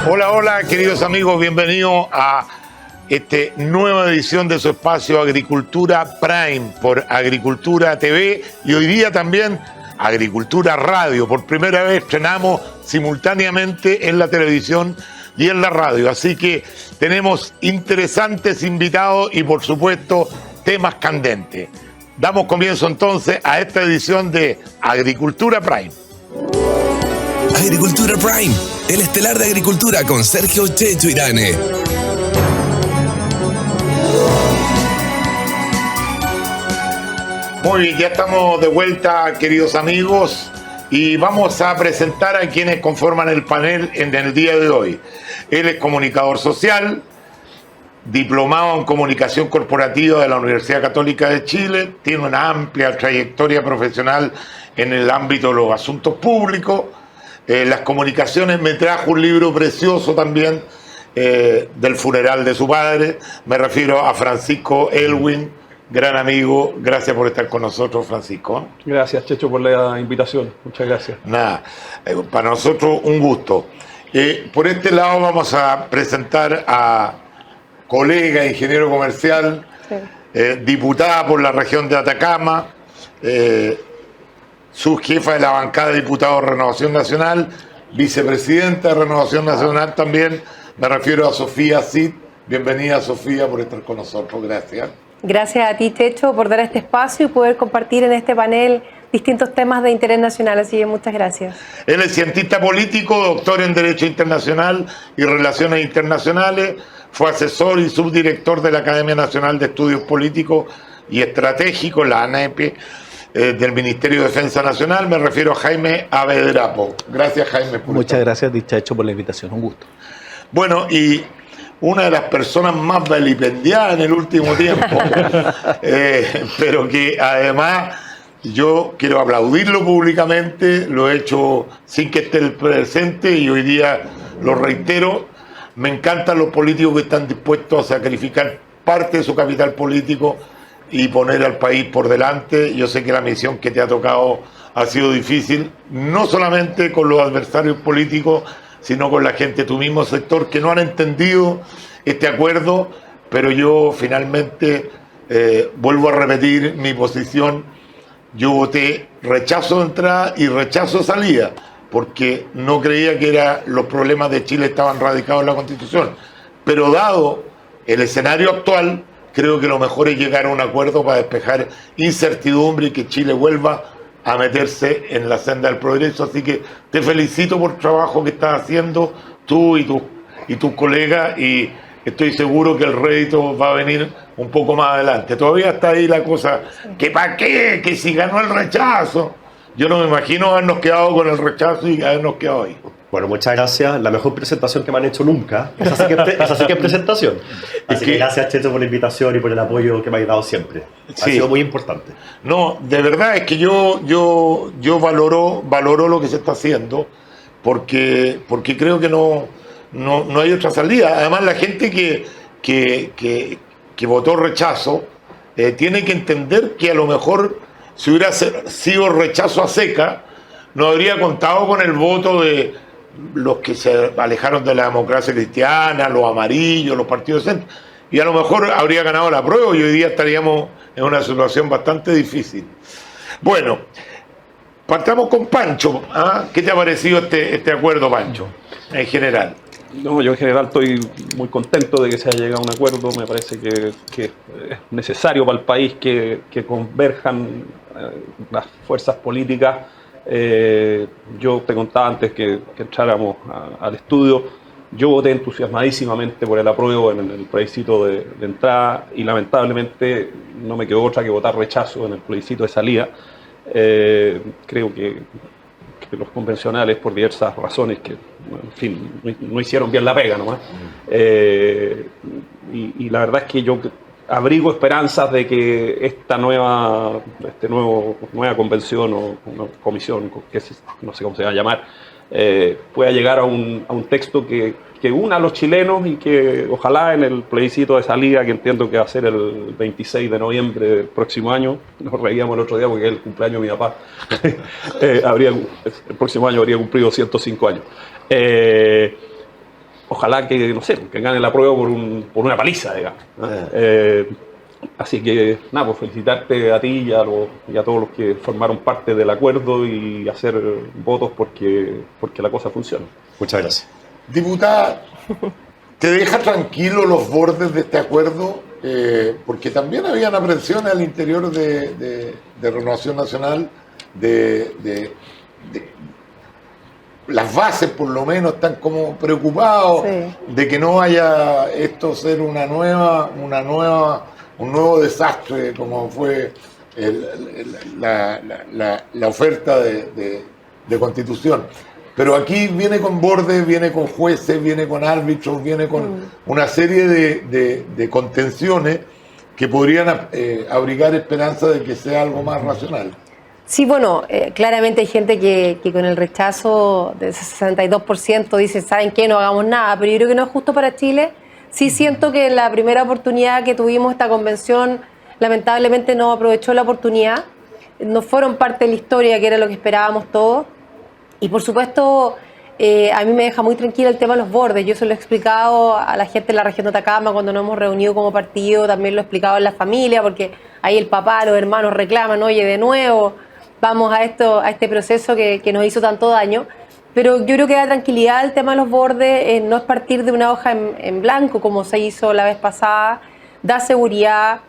Hola, hola, queridos amigos, bienvenidos a esta nueva edición de su espacio Agricultura Prime por Agricultura TV y hoy día también Agricultura Radio. Por primera vez estrenamos simultáneamente en la televisión y en la radio, así que tenemos interesantes invitados y por supuesto temas candentes. Damos comienzo entonces a esta edición de Agricultura Prime. Agricultura Prime, el estelar de agricultura con Sergio Checho Irane. Muy bien, ya estamos de vuelta, queridos amigos, y vamos a presentar a quienes conforman el panel en el día de hoy. Él es comunicador social, diplomado en comunicación corporativa de la Universidad Católica de Chile, tiene una amplia trayectoria profesional en el ámbito de los asuntos públicos. Las comunicaciones, me trajo un libro precioso también del funeral de su padre. Me refiero a Francisco Elwin, gran amigo. Gracias por estar con nosotros, Francisco. Gracias, Checho, por la invitación. Muchas gracias. Nada, para nosotros un gusto. Por este lado vamos a presentar a colega, ingeniero comercial, sí, diputada por la región de Atacama, subjefa de la bancada de diputados de Renovación Nacional, vicepresidenta de Renovación Nacional también. Me refiero a Sofía Cid. Bienvenida, Sofía, por estar con nosotros. Gracias. Gracias a ti, Checho, por dar este espacio y poder compartir en este panel distintos temas de interés nacional, así que muchas gracias. Él es cientista político, doctor en Derecho Internacional y Relaciones Internacionales, fue asesor y subdirector de la Academia Nacional de Estudios Políticos y Estratégicos, la ANEP, del Ministerio de Defensa Nacional. Me refiero a Jaime Avedrapo. Gracias, Jaime. Muchas gracias, Checho, por la invitación, un gusto. Bueno, y una de las personas más vilipendiadas en el último tiempo, pero que además yo quiero aplaudirlo públicamente, lo he hecho sin que esté el presente y hoy día lo reitero. Me encantan los políticos que están dispuestos a sacrificar parte de su capital político y poner al país por delante. Yo sé que la misión que te ha tocado ha sido difícil, no solamente con los adversarios políticos, sino con la gente de tu mismo sector que no han entendido este acuerdo, pero yo finalmente vuelvo a repetir mi posición. Yo voté rechazo de entrada y rechazo de salida, porque no creía que los problemas de Chile estaban radicados en la Constitución. Pero dado el escenario actual, creo que lo mejor es llegar a un acuerdo para despejar incertidumbre y que Chile vuelva a meterse en la senda del progreso. Así que te felicito por el trabajo que estás haciendo tú y tus colegas, y estoy seguro que el rédito va a venir un poco más adelante. Todavía está ahí la cosa, que para qué, que si ganó el rechazo. Yo no me imagino habernos quedado con el rechazo y habernos quedado ahí. Bueno, muchas gracias. La mejor presentación que me han hecho nunca. Esa sí que es presentación. Así que gracias, Checho, por la invitación y por el apoyo que me has dado siempre. Ha sido muy importante. No, de verdad es que yo valoro lo que se está haciendo, porque creo que no hay otra salida. Además, la gente que votó rechazo tiene que entender que a lo mejor, si hubiera sido rechazo a seca, no habría contado con el voto de los que se alejaron de la democracia cristiana, los amarillos, los partidos de centro, y a lo mejor habría ganado la prueba y hoy día estaríamos en una situación bastante difícil. Bueno, partamos con Pancho. ¿Qué te ha parecido este acuerdo, Pancho, en general? No, yo en general estoy muy contento de que se haya llegado a un acuerdo. Me parece que es necesario para el país que converjan las fuerzas políticas. Yo te contaba antes que entráramos al estudio, yo voté entusiasmadísimamente por el apruebo en el plebiscito de entrada y lamentablemente no me quedó otra que votar rechazo en el plebiscito de salida. Creo que los convencionales, por diversas razones que, en fin, no hicieron bien la pega nomás. Y la verdad es que yo abrigo esperanzas de que esta nueva convención o una comisión, que no sé cómo se va a llamar, pueda llegar a un texto que una a los chilenos y que ojalá en el plebiscito de salida, que entiendo que va a ser el 26 de noviembre del próximo año, nos reíamos el otro día porque es el cumpleaños de mi papá, el próximo año habría cumplido 105 años. ojalá que, no sé, que gane la prueba por una paliza, digamos, ¿no? Así que, nada, pues felicitarte a ti y a todos los que formaron parte del acuerdo y hacer votos porque la cosa funcione. Muchas gracias. Diputada, ¿te deja tranquilo los bordes de este acuerdo? Porque también habían aprensiones al interior de Renovación Nacional, de las bases por lo menos están como preocupados de que no vaya esto ser un nuevo desastre como fue la oferta de constitución. Pero aquí viene con bordes, viene con jueces, viene con árbitros, viene con una serie de contenciones que podrían abrigar esperanza de que sea algo más racional. Sí, bueno, claramente hay gente que con el rechazo del 62% dice, ¿saben qué? No hagamos nada, pero yo creo que no es justo para Chile. Sí siento que en la primera oportunidad que tuvimos esta convención, lamentablemente no aprovechó la oportunidad, no fueron parte de la historia, que era lo que esperábamos todos. Y por supuesto, a mí me deja muy tranquila el tema de los bordes. Yo se lo he explicado a la gente de la región de Atacama cuando nos hemos reunido como partido, también lo he explicado en la familia, porque ahí el papá, los hermanos reclaman, oye, de nuevo, vamos a este proceso que nos hizo tanto daño. Pero yo creo que da tranquilidad el tema de los bordes, no es partir de una hoja en blanco como se hizo la vez pasada, da seguridad.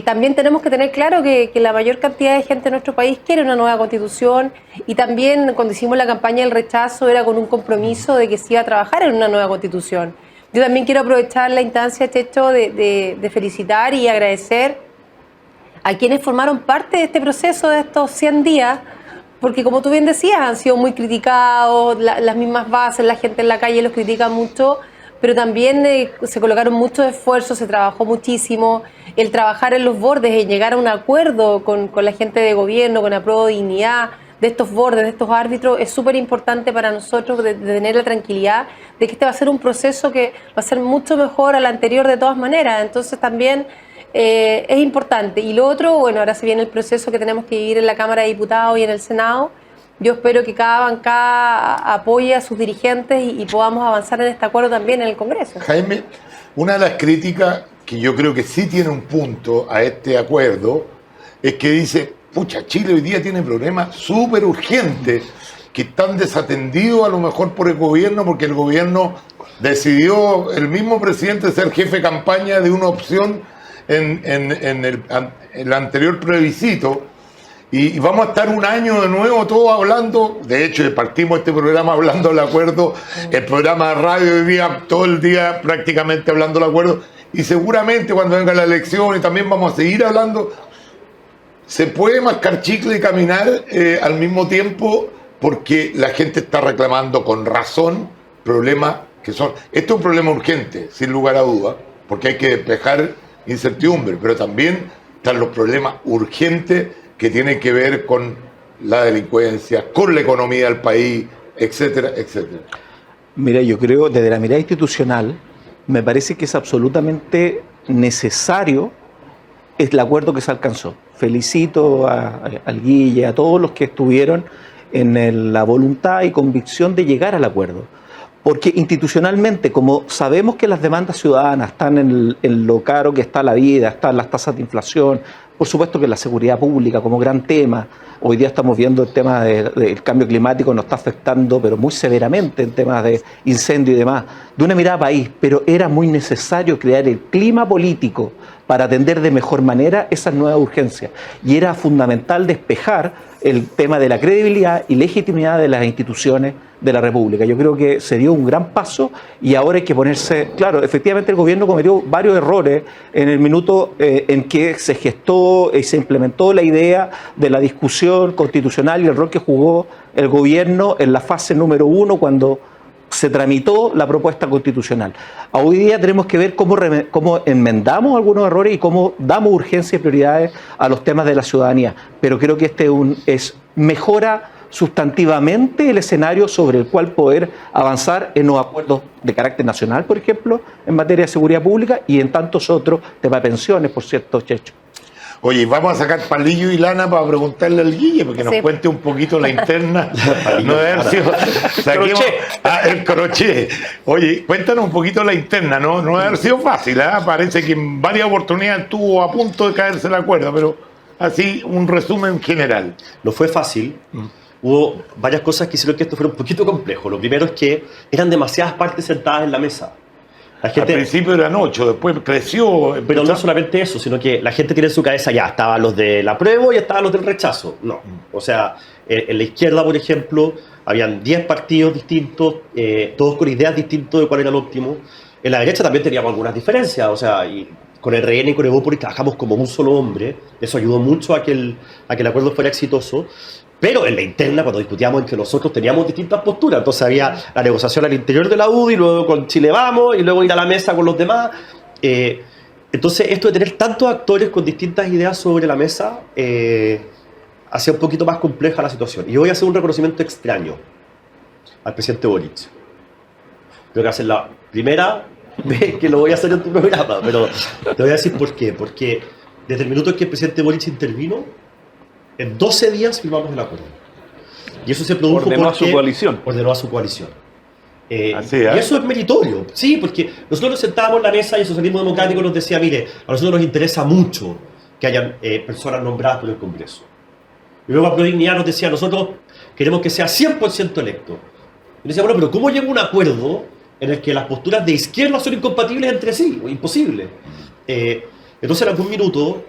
También tenemos que tener claro que la mayor cantidad de gente en nuestro país quiere una nueva constitución y también cuando hicimos la campaña del rechazo era con un compromiso de que se iba a trabajar en una nueva constitución. Yo también quiero aprovechar la instancia, Checho, de felicitar y agradecer a quienes formaron parte de este proceso de estos 100 días, porque como tú bien decías, han sido muy criticados, las mismas bases, la gente en la calle los critica mucho, pero también se colocaron muchos esfuerzos, se trabajó muchísimo, el trabajar en los bordes, en llegar a un acuerdo con la gente de gobierno, con Apruebo Dignidad, de estos bordes, de estos árbitros, es súper importante para nosotros de tener la tranquilidad de que este va a ser un proceso que va a ser mucho mejor al anterior de todas maneras. Entonces también es importante. Y lo otro, bueno, ahora se viene el proceso que tenemos que vivir en la Cámara de Diputados y en el Senado. Yo espero que cada bancada apoye a sus dirigentes y podamos avanzar en este acuerdo también en el Congreso. Jaime, una de las críticas que yo creo que sí tiene un punto a este acuerdo es que dice, pucha, Chile hoy día tiene problemas súper urgentes que están desatendidos a lo mejor por el gobierno, porque el gobierno decidió, el mismo presidente, ser jefe de campaña de una opción en el anterior plebiscito. Y vamos a estar un año de nuevo todos hablando, de hecho partimos este programa hablando del acuerdo, el programa de radio hoy día, todo el día prácticamente hablando del acuerdo, y seguramente cuando venga la elección y también vamos a seguir hablando, se puede mascar chicle y caminar al mismo tiempo, porque la gente está reclamando con razón problemas que son, esto es un problema urgente, sin lugar a duda, porque hay que despejar incertidumbre, pero también están los problemas urgentes que tienen que ver con la delincuencia, con la economía del país, etcétera, etcétera. Mira, yo creo, desde la mirada institucional, me parece que es absolutamente necesario el acuerdo que se alcanzó. Felicito al Guille, a todos los que estuvieron en la voluntad y convicción de llegar al acuerdo. Porque institucionalmente, como sabemos que las demandas ciudadanas están en lo caro que está la vida, están las tasas de inflación, por supuesto que la seguridad pública como gran tema, hoy día estamos viendo el tema del cambio climático, nos está afectando pero muy severamente en temas de incendio y demás, de una mirada país, pero era muy necesario crear el clima político para atender de mejor manera esas nuevas urgencias. Y era fundamental despejar el tema de la credibilidad y legitimidad de las instituciones de la República. Yo creo que se dio un gran paso y ahora hay que ponerse, claro, efectivamente el gobierno cometió varios errores en el minuto en que se gestó y se implementó la idea de la discusión constitucional y el rol que jugó el gobierno en la fase número 1 cuando se tramitó la propuesta constitucional. Hoy día tenemos que ver cómo enmendamos algunos errores y cómo damos urgencia y prioridades a los temas de la ciudadanía. Pero creo que mejora sustantivamente el escenario sobre el cual poder avanzar en los acuerdos de carácter nacional, por ejemplo, en materia de seguridad pública y en tantos otros temas de pensiones, por cierto, Checho. Oye, vamos a sacar palillo y lana para preguntarle al Guille, porque nos Sí. cuente un poquito la interna. No debe haber sido- saquemos- el crochet. Oye, cuéntanos un poquito la interna, no debe haber sido fácil, ¿eh? Parece que en varias oportunidades estuvo a punto de caerse la cuerda, pero así un resumen general. No fue fácil. Hubo varias cosas que hicieron que esto fuera un poquito complejo. Lo primero es que eran demasiadas partes sentadas en la mesa. La Al gente, principio eran 8, después creció. pero no solamente eso, sino que la gente tiene en su cabeza ya, estaban los del apruebo y estaban los del rechazo. No. O sea, en la izquierda, por ejemplo, habían 10 partidos distintos, todos con ideas distintas de cuál era el óptimo. En la derecha también teníamos algunas diferencias, o sea, y con el RN y con Evópolis trabajamos como un solo hombre. Eso ayudó mucho a que el acuerdo fuera exitoso. Pero en la interna, cuando discutíamos entre nosotros, teníamos distintas posturas. Entonces había la negociación al interior de la UDI, luego con Chile Vamos, y luego ir a la mesa con los demás. Entonces, esto de tener tantos actores con distintas ideas sobre la mesa hacía un poquito más compleja la situación. Y yo voy a hacer un reconocimiento extraño al presidente Boric. Creo que va a ser la primera vez que lo voy a hacer en tu programa, pero te voy a decir por qué. Porque desde el minuto en que el presidente Boric intervino, en 12 días firmamos el acuerdo. Y eso se produjo Ordenó a porque su coalición. ordenó a su coalición. Así, Y eso es meritorio, sí, porque nosotros nos sentábamos en la mesa y el socialismo democrático nos decía, mire, a nosotros nos interesa mucho que hayan personas nombradas por el Congreso. Y luego a Pro Dignidad nos decía, nosotros queremos que sea 100% electo. Y decía, bueno, pero ¿cómo llega un acuerdo en el que las posturas de izquierda son incompatibles entre sí? Imposible. Entonces en algún minuto,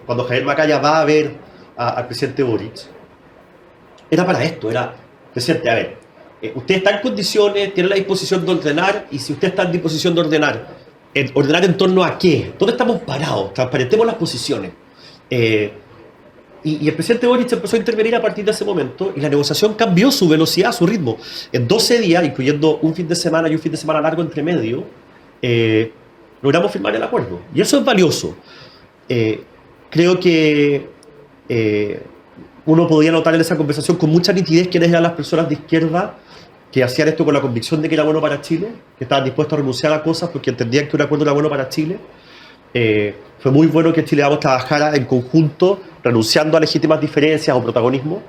cuando Javier Macaya va a ver al presidente Boric, era para esto, era, presidente, a ver, usted está en condiciones, tiene la disposición de ordenar, y si usted está en disposición de ordenar en torno a qué, ¿dónde estamos parados? Transparentemos las posiciones. Y el presidente Boric empezó a intervenir a partir de ese momento, y la negociación cambió su velocidad, su ritmo. En 12 días, incluyendo un fin de semana y un fin de semana largo entre medio, logramos firmar el acuerdo. Y eso es valioso. Creo que uno podía notar en esa conversación con mucha nitidez quiénes eran las personas de izquierda que hacían esto con la convicción de que era bueno para Chile, que estaban dispuestos a renunciar a cosas porque entendían que un acuerdo era bueno para Chile. Fue muy bueno que Chile Vamos trabajara en conjunto, renunciando a legítimas diferencias o protagonismo.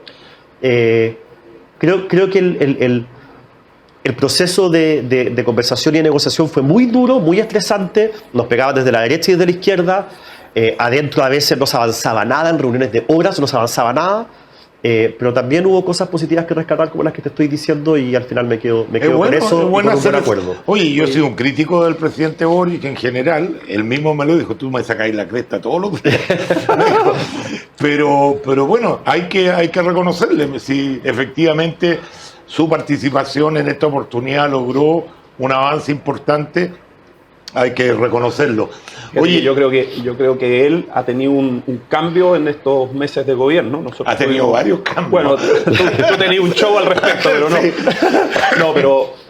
Creo que el proceso de conversación y de negociación fue muy duro, muy estresante, nos pegaba desde la derecha y desde la izquierda. Adentro a veces no se avanzaba nada, en reuniones de horas no se avanzaba nada, pero también hubo cosas positivas que rescatar como las que te estoy diciendo, y al final me quedo con eso y con un buen acuerdo. Oye, yo soy un crítico del presidente Boric en general, él mismo me lo dijo, tú me sacáis la cresta todos los días. pero bueno, hay que reconocerle, si efectivamente su participación en esta oportunidad logró un avance importante, hay que reconocerlo. Oye, yo creo que él ha tenido un cambio en estos meses de gobierno. Nosotros ha tenido varios cambios. Bueno, tú tenías un show al respecto, pero no. Sí. No,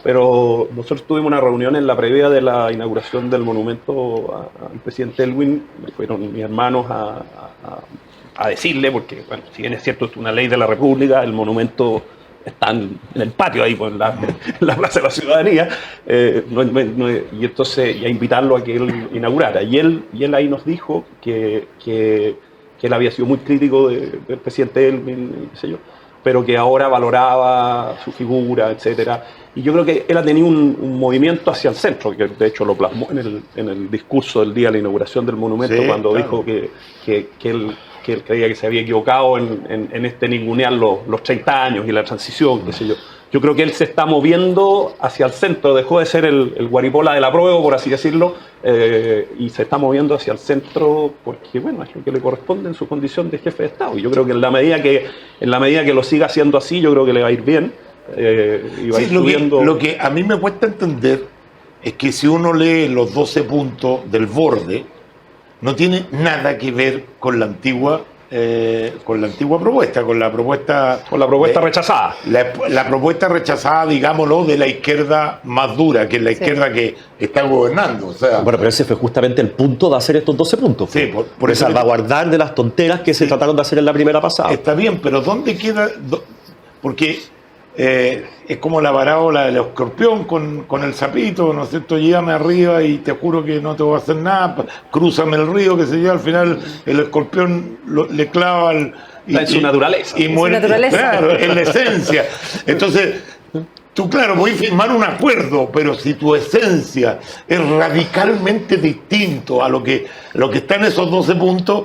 pero nosotros tuvimos una reunión en la previa de la inauguración del monumento al presidente Elwin. Fueron mis hermanos a decirle, porque, bueno, si bien es cierto, es una ley de la República, el monumento está en el patio ahí, pues, en la Plaza de la Ciudadanía, y entonces y a invitarlo a que él inaugurara. Y él ahí nos dijo que él había sido muy crítico del presidente Elwin, qué sé yo, pero que ahora valoraba su figura, etcétera. Y yo creo que él ha tenido un movimiento hacia el centro, que de hecho lo plasmó en el discurso del día de la inauguración del monumento, sí, cuando claro. dijo que él creía que se había equivocado en este ningunear los 30 años y la transición, qué sé yo. Yo creo que él se está moviendo hacia el centro, dejó de ser el guaripola del apruebo, por así decirlo, y se está moviendo hacia el centro porque, bueno, es lo que le corresponde en su condición de jefe de Estado. Y yo creo que en la medida que lo siga haciendo así, yo creo que le va a ir bien. Y va a ir subiendo. Lo que a mí me cuesta entender es que si uno lee los 12 puntos del borde, no tiene nada que ver con la antigua propuesta, con la propuesta rechazada. La propuesta rechazada, digámoslo, de la izquierda más dura, que es la izquierda que está gobernando. O sea, Bueno, pero ese fue justamente el punto de hacer estos 12 puntos. Sí, por de eso salvaguardar de las tonteras que se trataron de hacer en la primera pasada. está bien, pero ¿dónde queda? Porque es como la parábola del escorpión con el sapito, ¿no es cierto? Llévame arriba y te juro que no te voy a hacer nada, crúzame el río, que se yo, al final el escorpión le clava en su naturaleza. Y muere, naturaleza. claro, en la esencia. Entonces, tú, claro, podés firmar un acuerdo, pero si tu esencia es radicalmente distinto a lo que está en esos 12 puntos,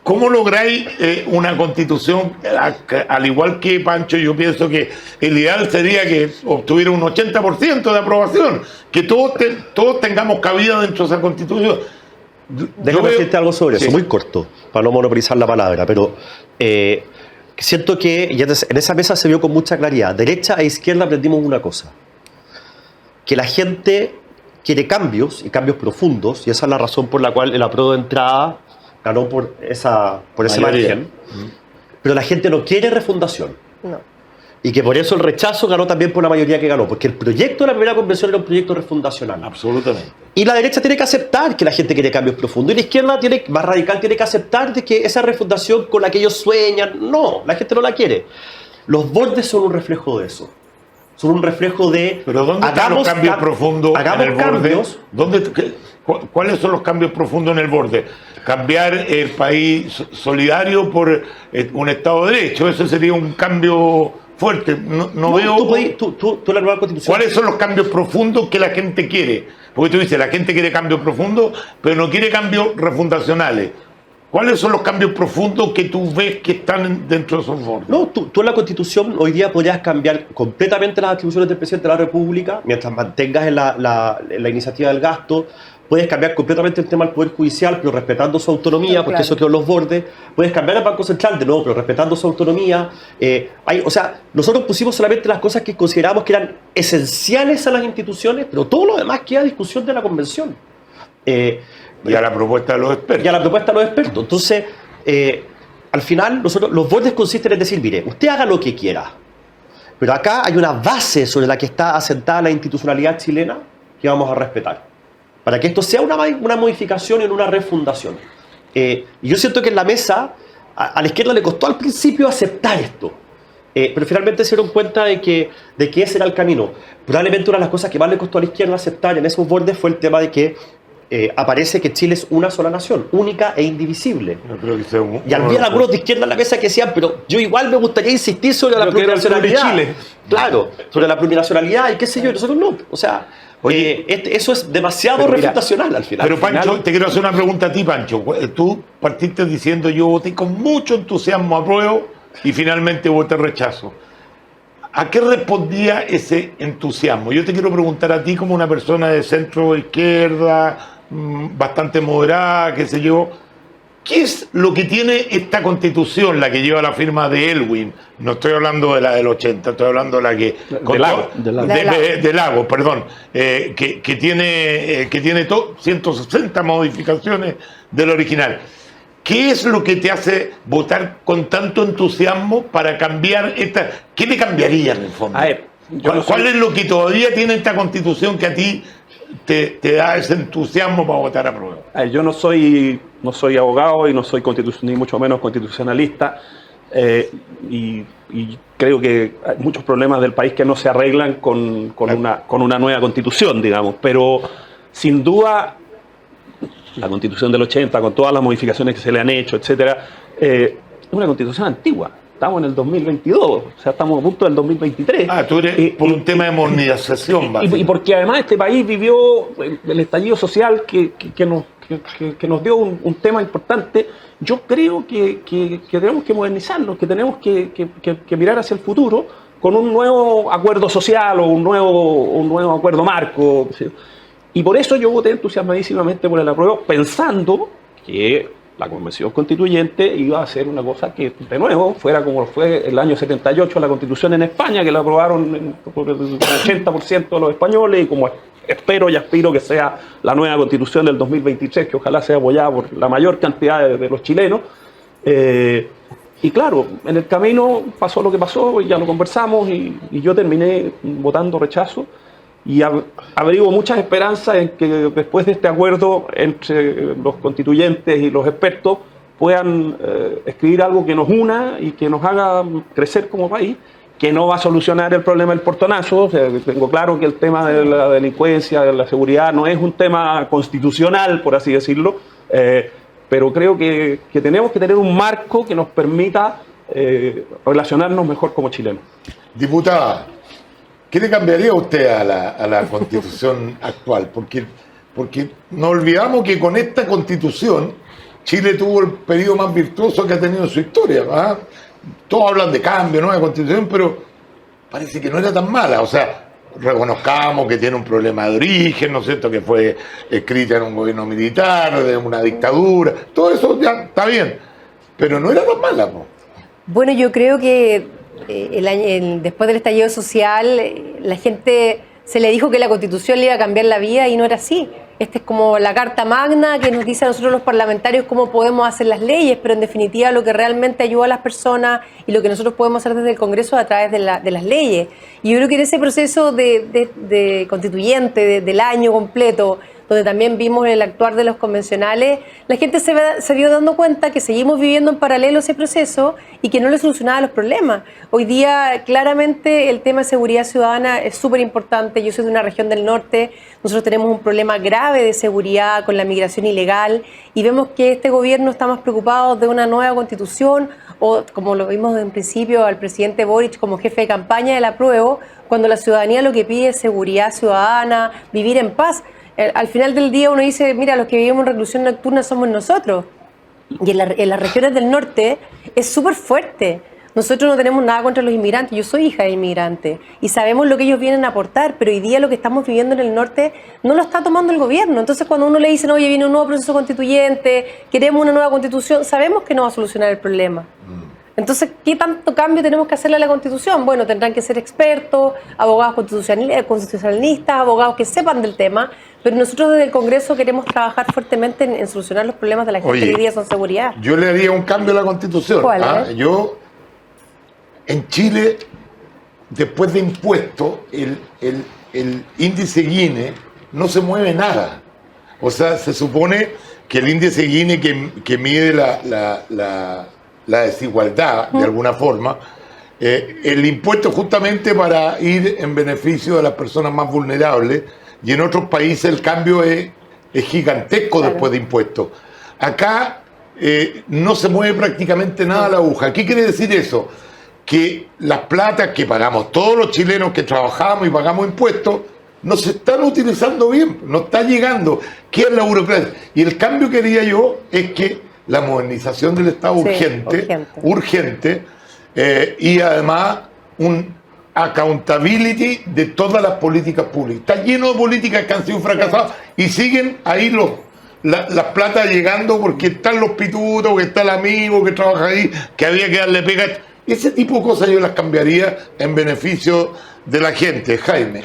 ¿cómo lográis una constitución? Al igual que Pancho, yo pienso que el ideal sería que obtuviera un 80% de aprobación, que todos tengamos cabida dentro de esa constitución. Déjame decirte algo sobre Sí. eso, muy corto, para no monopolizar la palabra, pero siento que ya en esa mesa se vio con mucha claridad. Derecha e izquierda aprendimos una cosa, que la gente quiere cambios, y cambios profundos, y esa es la razón por la cual el apruebo de entrada ganó por ese Mayoría. margen, pero la gente no quiere refundación. No. Y que por eso el rechazo ganó también por la mayoría que ganó, porque el proyecto de la primera convención era un proyecto refundacional. Absolutamente. Y la derecha tiene que aceptar que la gente quiere cambios profundos. Y la izquierda, más radical, tiene que aceptar de que esa refundación con la que ellos sueñan, no, la gente no la quiere. Los bordes son un reflejo de eso. Son un reflejo de... Pero ¿dónde están los cambios profundos en hagamos el borde? cambios. ¿Cuáles son los cambios profundos en el borde? Cambiar el país solidario por un Estado de Derecho. Eso sería un cambio fuerte. No veo... Tú la nueva constitución... ¿Cuáles son los cambios profundos que la gente quiere? Porque tú dices, la gente quiere cambios profundos, pero no quiere cambios refundacionales. ¿Cuáles son los cambios profundos que tú ves que están dentro de esos bordes? No, tú en la Constitución hoy día podrías cambiar completamente las atribuciones del presidente de la República mientras mantengas en la iniciativa del gasto. Puedes cambiar completamente el tema del Poder Judicial, pero respetando su autonomía, porque Claro. eso quedó en los bordes. Puedes cambiar el Banco Central de nuevo, pero respetando su autonomía. Nosotros pusimos solamente las cosas que considerábamos que eran esenciales a las instituciones, pero todo lo demás queda a discusión de la Convención. Y a la propuesta de los expertos. Y a la propuesta de los expertos. Entonces, al final, los bordes consisten en decir, mire, usted haga lo que quiera, pero acá hay una base sobre la que está asentada la institucionalidad chilena que vamos a respetar, para que esto sea una modificación y no una refundación. Y yo siento que en la mesa, a la izquierda le costó al principio aceptar esto, pero finalmente se dieron cuenta de que ese era el camino. Probablemente una de las cosas que más le costó a la izquierda aceptar en esos bordes fue el tema de que aparece que Chile es una sola nación, única e indivisible. Yo creo que sea Y había algunos de izquierda en la mesa que decían, pero yo igual me gustaría insistir sobre la Lo que era el plurinacionalidad. Chile. Claro, sobre la plurinacionalidad y qué sé yo, y nosotros no. O sea, eso es demasiado Pero mira, refutacional al final. Pero Pancho, final- te quiero hacer una pregunta a ti, Pancho. Tú partiste diciendo yo voté con mucho entusiasmo apruebo y finalmente voté rechazo. ¿A qué respondía ese entusiasmo? Yo te quiero preguntar a ti como una persona de centro izquierda, bastante moderada, qué sé yo. ¿Qué es lo que tiene esta constitución, la que lleva la firma de Elwin? No estoy hablando de la del 80, estoy hablando de la que... De Lago. De Lago, perdón. Que tiene 160 modificaciones del original. ¿Qué es lo que te hace votar con tanto entusiasmo para cambiar esta? ¿Qué te cambiaría en el fondo? A ver, yo no ¿Cuál soy- es lo que todavía tiene esta constitución que a ti te da ese entusiasmo para votar a prueba? A ver, yo no soy abogado y no soy ni mucho menos constitucionalista, y creo que hay muchos problemas del país que no se arreglan con una nueva constitución, digamos, pero sin duda la constitución del 80, con todas las modificaciones que se le han hecho, etcétera, es una constitución antigua. Estamos en el 2022, o sea, estamos a punto del 2023. Tú eres por un tema de modernización, Y básicamente. porque además este país vivió el estallido social que nos dio un tema importante. Yo creo que tenemos que modernizarnos, que tenemos que mirar hacia el futuro con un nuevo acuerdo social o un nuevo acuerdo marco. Y por eso yo voté entusiasmadísimamente por el apruebo, pensando que la Convención Constituyente iba a ser una cosa que, de nuevo, fuera como fue el año 78 la Constitución en España, que la aprobaron por el 80% de los españoles, y como espero y aspiro que sea la nueva Constitución del 2023, que ojalá sea apoyada por la mayor cantidad de los chilenos. Y claro, en el camino pasó lo que pasó, y ya lo conversamos, y yo terminé votando rechazo. Y abrigo muchas esperanzas en que después de este acuerdo entre los constituyentes y los expertos puedan escribir algo que nos una y que nos haga crecer como país, que no va a solucionar el problema del portonazo. O sea, tengo claro que el tema de la delincuencia, de la seguridad, no es un tema constitucional, por así decirlo, pero creo que tenemos que tener un marco que nos permita relacionarnos mejor como chilenos. Diputada, ¿qué le cambiaría usted a la Constitución actual? Porque no olvidamos que con esta Constitución Chile tuvo el periodo más virtuoso que ha tenido en su historia, ¿verdad? Todos hablan de cambio, nueva Constitución, pero parece que no era tan mala. O sea, reconozcamos que tiene un problema de origen, ¿no es cierto?, que fue escrita en un gobierno militar, de una dictadura, todo eso ya está bien, pero no era tan mala, po. Bueno, yo creo que después del estallido social, la gente se le dijo que la Constitución le iba a cambiar la vida y no era así. Esta es como la carta magna que nos dice a nosotros los parlamentarios cómo podemos hacer las leyes, pero en definitiva lo que realmente ayuda a las personas y lo que nosotros podemos hacer desde el Congreso a través de las leyes. Y yo creo que en ese proceso de constituyente, del año completo, donde también vimos el actuar de los convencionales, la gente se vio dando cuenta que seguimos viviendo en paralelo ese proceso y que no le solucionaba los problemas. Hoy día, claramente, el tema de seguridad ciudadana es súper importante. Yo soy de una región del norte, nosotros tenemos un problema grave de seguridad con la migración ilegal y vemos que este gobierno está más preocupado de una nueva constitución o, como lo vimos en principio, al presidente Boric como jefe de campaña del apruebo, cuando la ciudadanía lo que pide es seguridad ciudadana, vivir en paz. Al final del día uno dice, mira, los que vivimos en reclusión nocturna somos nosotros. Y en las regiones del norte es súper fuerte. Nosotros no tenemos nada contra los inmigrantes. Yo soy hija de inmigrante y sabemos lo que ellos vienen a aportar, pero hoy día lo que estamos viviendo en el norte no lo está tomando el gobierno. Entonces cuando uno le dice, oye, viene un nuevo proceso constituyente, queremos una nueva constitución, sabemos que no va a solucionar el problema. Entonces, ¿qué tanto cambio tenemos que hacerle a la Constitución? Bueno, tendrán que ser expertos, abogados constitucionalistas, abogados que sepan del tema, pero nosotros desde el Congreso queremos trabajar fuertemente en solucionar los problemas de la gente. Oye, que hoy día son seguridad. Yo le haría un cambio a la Constitución. ¿Cuál, Yo, en Chile, después de impuestos, el índice Gini no se mueve nada. O sea, se supone que el índice Gini que mide la desigualdad, de alguna forma, el impuesto justamente para ir en beneficio de las personas más vulnerables, y en otros países el cambio es gigantesco. Claro. Después de impuestos. Acá no se mueve prácticamente nada la aguja. ¿Qué quiere decir eso? Que las platas que pagamos todos los chilenos que trabajamos y pagamos impuestos no se están utilizando bien, no está llegando. ¿Qué es la burocracia? Y el cambio que haría yo es que la modernización del Estado urgente, y además un accountability de todas las políticas públicas. Está lleno de políticas que han sido fracasadas y siguen ahí las platas llegando porque están los pitutos, que está el amigo que trabaja ahí, que había que darle pega. Ese tipo de cosas yo las cambiaría en beneficio de la gente, Jaime.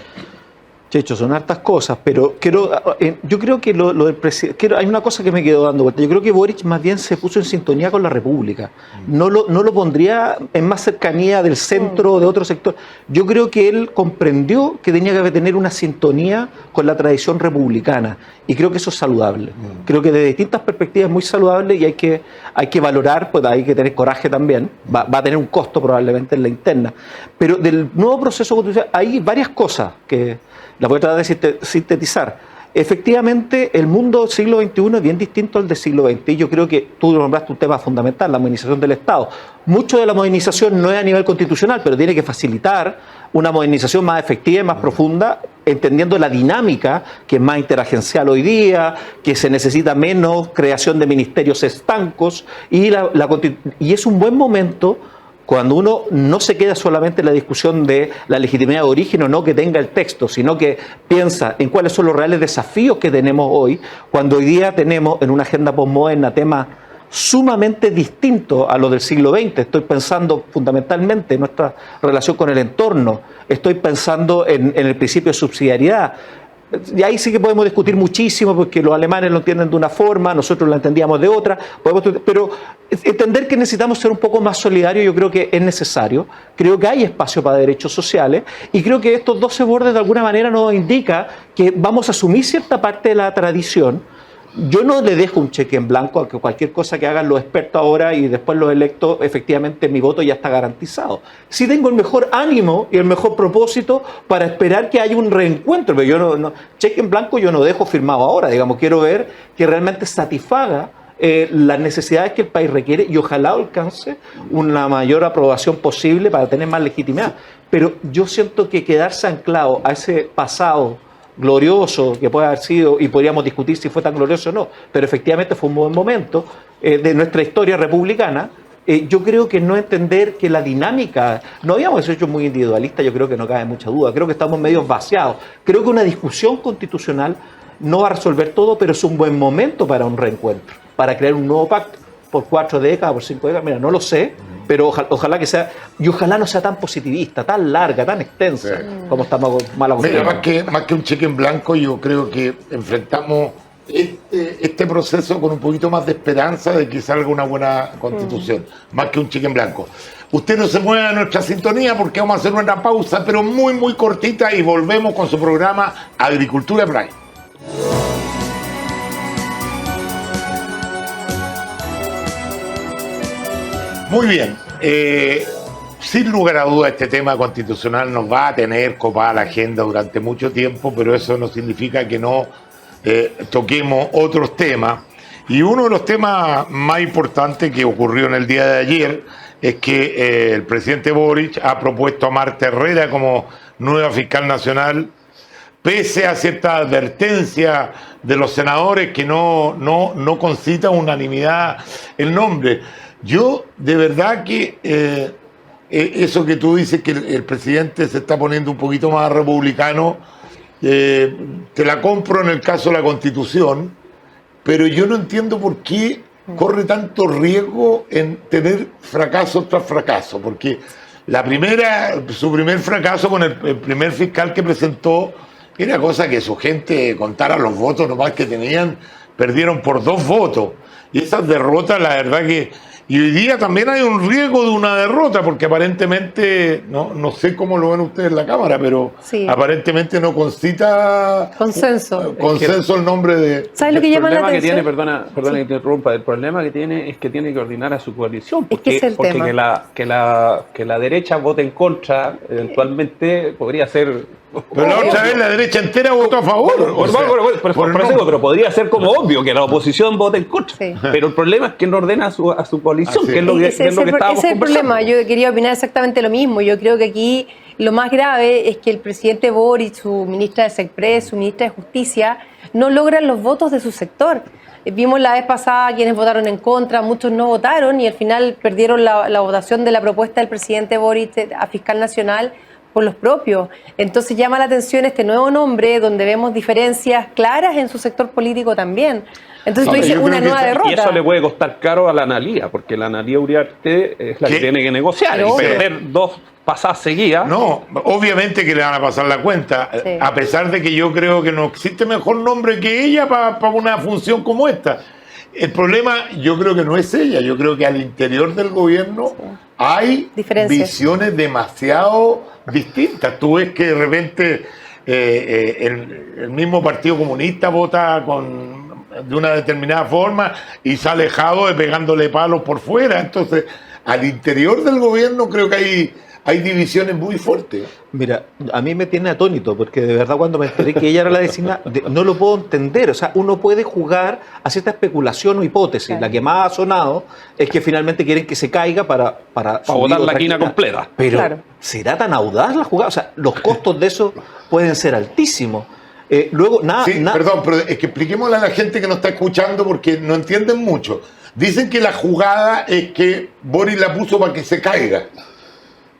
Checho, son hartas cosas, pero yo creo que lo del presidente, hay una cosa que me quedó dando vuelta. Yo creo que Boric más bien se puso en sintonía con la República. No lo pondría en más cercanía del centro o de otro sector. Yo creo que él comprendió que tenía que tener una sintonía con la tradición republicana y creo que eso es saludable. Creo que desde distintas perspectivas es muy saludable y hay que valorar, pues hay que tener coraje también. Va a tener un costo probablemente en la interna. Pero del nuevo proceso constitucional hay varias cosas que las voy a tratar de sintetizar. Efectivamente, el mundo del siglo XXI es bien distinto al del siglo XX. Y yo creo que tú nombraste un tema fundamental, la modernización del Estado. Mucho de la modernización no es a nivel constitucional, pero tiene que facilitar una modernización más efectiva y más profunda, entendiendo la dinámica, que es más interagencial hoy día, que se necesita menos creación de ministerios estancos, y es un buen momento cuando uno no se queda solamente en la discusión de la legitimidad de origen o no que tenga el texto, sino que piensa en cuáles son los reales desafíos que tenemos hoy, cuando hoy día tenemos en una agenda posmoderna temas sumamente distintos a los del siglo XX. Estoy pensando fundamentalmente en nuestra relación con el entorno, estoy pensando en el principio de subsidiariedad. Y ahí sí que podemos discutir muchísimo porque los alemanes lo entienden de una forma, nosotros lo entendíamos de otra, pero entender que necesitamos ser un poco más solidarios yo creo que es necesario. Creo que hay espacio para derechos sociales y creo que estos 12 bordes de alguna manera nos indica que vamos a asumir cierta parte de la tradición yo no le dejo un cheque en blanco a que cualquier cosa que hagan los expertos ahora y después los electos, efectivamente mi voto ya está garantizado. Sí tengo el mejor ánimo y el mejor propósito para esperar que haya un reencuentro, pero yo no cheque en blanco yo no dejo firmado ahora, digamos, quiero ver que realmente satisfaga las necesidades que el país requiere y ojalá alcance una mayor aprobación posible para tener más legitimidad. Pero yo siento que quedarse anclado a ese pasado glorioso que puede haber sido, y podríamos discutir si fue tan glorioso o no, pero efectivamente fue un buen momento de nuestra historia republicana. Yo creo que no entender que la dinámica, no habíamos hecho muy individualista, yo creo que no cabe mucha duda, creo que estamos medio vaciados, creo que una discusión constitucional no va a resolver todo, pero es un buen momento para un reencuentro, para crear un nuevo pacto por 4 décadas, por 5 décadas, mira, no lo sé, pero ojalá que sea, y ojalá no sea tan positivista, tan larga, tan extensa, como estamos mal acostumbrados. Más que un cheque en blanco, yo creo que enfrentamos este proceso con un poquito más de esperanza de que salga una buena constitución, más que un cheque en blanco. Usted no se mueva de nuestra sintonía porque vamos a hacer una pausa, pero muy, muy cortita, y volvemos con su programa Agricultura Prime. Muy bien, sin lugar a duda este tema constitucional nos va a tener copada la agenda durante mucho tiempo, pero eso no significa que no toquemos otros temas. Y uno de los temas más importantes que ocurrió en el día de ayer es que el presidente Boric ha propuesto a Marta Herrera como nueva fiscal nacional, pese a cierta advertencia de los senadores que no concita unanimidad el nombre. Yo, de verdad que eso que tú dices, que el presidente se está poniendo un poquito más republicano, te la compro en el caso de la Constitución, pero yo no entiendo por qué corre tanto riesgo en tener fracaso tras fracaso, porque su primer fracaso con el primer fiscal que presentó era cosa que su gente contara los votos nomás que tenían, perdieron por 2 votos, y esas derrotas, la verdad que... Y hoy día también hay un riesgo de una derrota, porque aparentemente, no sé cómo lo ven ustedes en la Cámara, pero sí, aparentemente no concita consenso el nombre de... ¿Sabes lo que llama la atención? Perdona que te interrumpa, el problema que tiene es que tiene que ordenar a su coalición, porque, es que es el tema. Que la derecha vote en contra, eventualmente podría ser... Pero la otra vez la derecha entera votó a favor. Pero podría ser como obvio que la oposición vote en contra. Sí. Pero el problema es que no ordena a su coalición, que es lo que estábamos conversando. Ese es el problema. Yo quería opinar exactamente lo mismo. Yo creo que aquí lo más grave es que el presidente Boric, su ministra de SECPRES, su ministra de Justicia, no logran los votos de su sector. Vimos la vez pasada quienes votaron en contra, muchos no votaron y al final perdieron la votación de la propuesta del presidente Boric a fiscal nacional por los propios. Entonces llama la atención este nuevo nombre donde vemos diferencias claras en su sector político también. Entonces tú dices una nueva derrota. Y eso le puede costar caro a la Analía, porque la Analía Uriarte es la que tiene que negociar. Y perder 2 pasadas seguidas. No, obviamente que le van a pasar la cuenta, sí, a pesar de que yo creo que no existe mejor nombre que ella para una función como esta. El problema yo creo que no es ella, yo creo que al interior del gobierno sí, hay visiones demasiado distintas. Tú ves que de repente el mismo Partido Comunista vota de una determinada forma y sale Jadwe pegándole palos por fuera. Entonces, al interior del gobierno creo que hay divisiones muy fuertes. Mira, a mí me tiene atónito, porque de verdad cuando me enteré que ella era la designada, no lo puedo entender. O sea, uno puede jugar a cierta especulación o hipótesis. Claro. La que más ha sonado es que finalmente quieren que se caiga para botar la quina completa. Pero claro, ¿será tan audaz la jugada? O sea, los costos de eso pueden ser altísimos. Luego, perdón, pero es que expliquémosle a la gente que nos está escuchando porque no entienden mucho. Dicen que la jugada es que Boric la puso para que se caiga,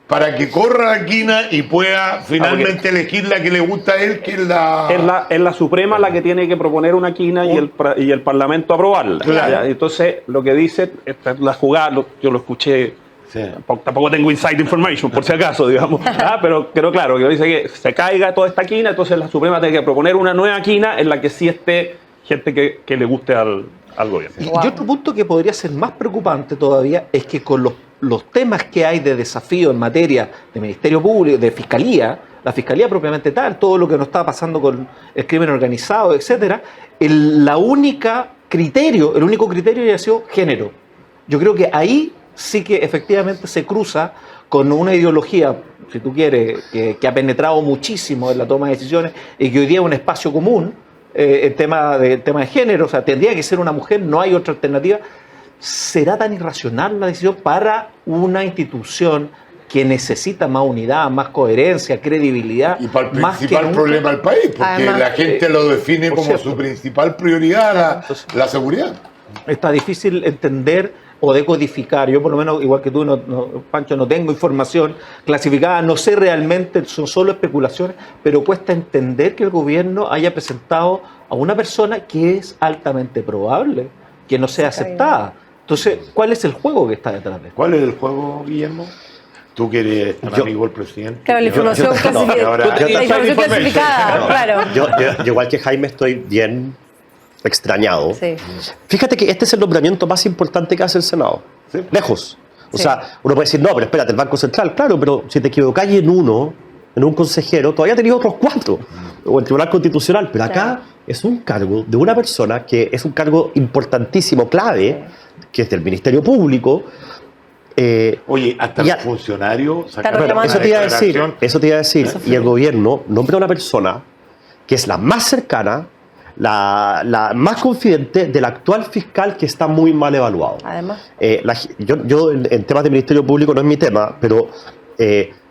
para que corra la quina y pueda finalmente elegir la que le gusta a él, que es la Suprema la que tiene que proponer una quina y el Parlamento aprobarla. Claro. Entonces, lo que dice, esta es la jugada, yo lo escuché, sí, tampoco tengo inside information, por si acaso, digamos, pero claro, que dice que se caiga toda esta quina, entonces la Suprema tiene que proponer una nueva quina en la que sí esté gente que le guste al gobierno. Y otro punto que podría ser más preocupante todavía es que con los los temas que hay de desafío en materia de Ministerio Público, de Fiscalía, la Fiscalía propiamente tal, todo lo que nos está pasando con el crimen organizado, etcétera, el único criterio ya ha sido género. Yo creo que ahí sí que efectivamente se cruza con una ideología, si tú quieres, que ha penetrado muchísimo en la toma de decisiones y que hoy día es un espacio común, el tema de género, o sea, tendría que ser una mujer, no hay otra alternativa. ¿Será tan irracional la decisión para una institución que necesita más unidad, más coherencia, credibilidad? Y para el más principal que problema del país, porque Además, la gente lo define por como cierto. su principal prioridad, la seguridad. Está difícil entender o decodificar. Yo por lo menos, igual que tú, Pancho, no tengo información clasificada, no sé realmente, son solo especulaciones, pero cuesta entender que el gobierno haya presentado a una persona que es altamente probable que no sea aceptada. Entonces, ¿cuál es el juego que está detrás de esto? ¿Cuál es el juego, Guillermo? Tú que eres tan Yo- amigo del presidente. Claro, la información ahora- clasificada, claro. Yo, igual que Jaime, estoy bien extrañado. Sí. Fíjate que este es el nombramiento más importante que hace el Senado. Sí. Lejos. O Sí. sea, uno puede decir, no, pero espérate, el Banco Central, claro, pero si te equivocáis en un consejero, todavía tenéis otros 4. O el Tribunal Constitucional. Pero acá Claro. es un cargo de una persona que es un cargo importantísimo, clave, que es del Ministerio Público. Oye, hasta Ya. los funcionarios Está sacaron reclamando. una Eso te iba a decir, declaración. eso te iba a decir. Y el gobierno nombra a una persona que es la más cercana, la más confidente del actual fiscal que está muy mal evaluado. Además. Yo en temas de Ministerio Público no es mi tema, pero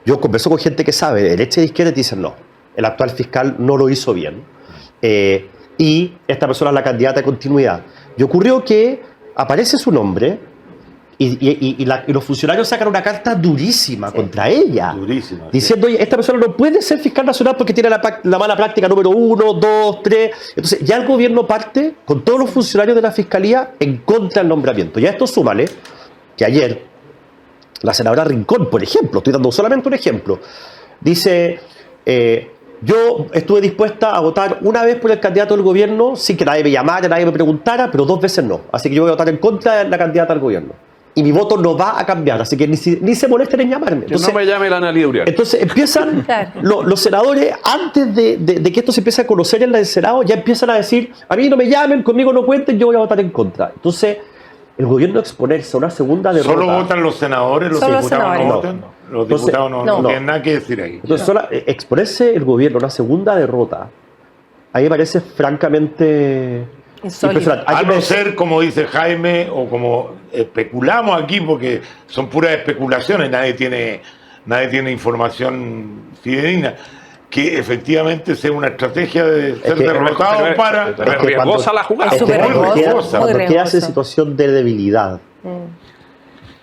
yo converso con gente que sabe, de derecha y de izquierda, y dicen no, el actual fiscal no lo hizo bien. Y esta persona es la candidata de continuidad. Y ocurrió que aparece su nombre y los funcionarios sacan una carta durísima contra ella. Durísima, sí. Diciendo, oye, esta persona no puede ser fiscal nacional porque tiene la mala práctica número 1, 2, 3. Entonces ya el gobierno parte con todos los funcionarios de la fiscalía en contra del nombramiento. Y a esto súmale que ayer la senadora Rincón, por ejemplo, estoy dando solamente un ejemplo, dice, yo estuve dispuesta a votar una vez por el candidato del gobierno sin que nadie me llamara, nadie me preguntara, pero 2 veces no. Así que yo voy a votar en contra de la candidata del gobierno. Y mi voto no va a cambiar, así que ni se molesten en llamarme. Que no me llame la Analía Uriarte. Entonces empiezan Claro. los senadores, antes de que esto se empiece a conocer en el Senado, ya empiezan a decir, a mí no me llamen, conmigo no cuenten, yo voy a votar en contra. Entonces, el gobierno exponerse a una segunda derrota. ¿Solo votan los senadores? ¿Los Solo los diputados senadores. no votan? Los Entonces, diputados no no. tienen nada que decir ahí. Entonces, exponerse el gobierno a una segunda derrota, a mí me parece francamente Insólito. impresionante. A Aquí no me- ser, como dice Jaime, o como especulamos aquí, porque son puras especulaciones, nadie tiene información fidedigna, que efectivamente sea una estrategia de ser que- derrotado pero- para... pero- es que riesgosa la jugada. es que Súper cuando riesgosa, queda- muy cuando quedas en riesgosa. situación de debilidad,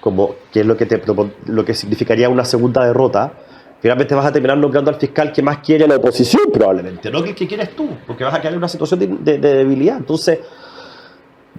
como que es lo que significaría una segunda derrota, finalmente vas a terminar nombrando al fiscal que más quiere la oposición probablemente, no que el que quieres tú, porque vas a quedar en una situación de debilidad. Entonces,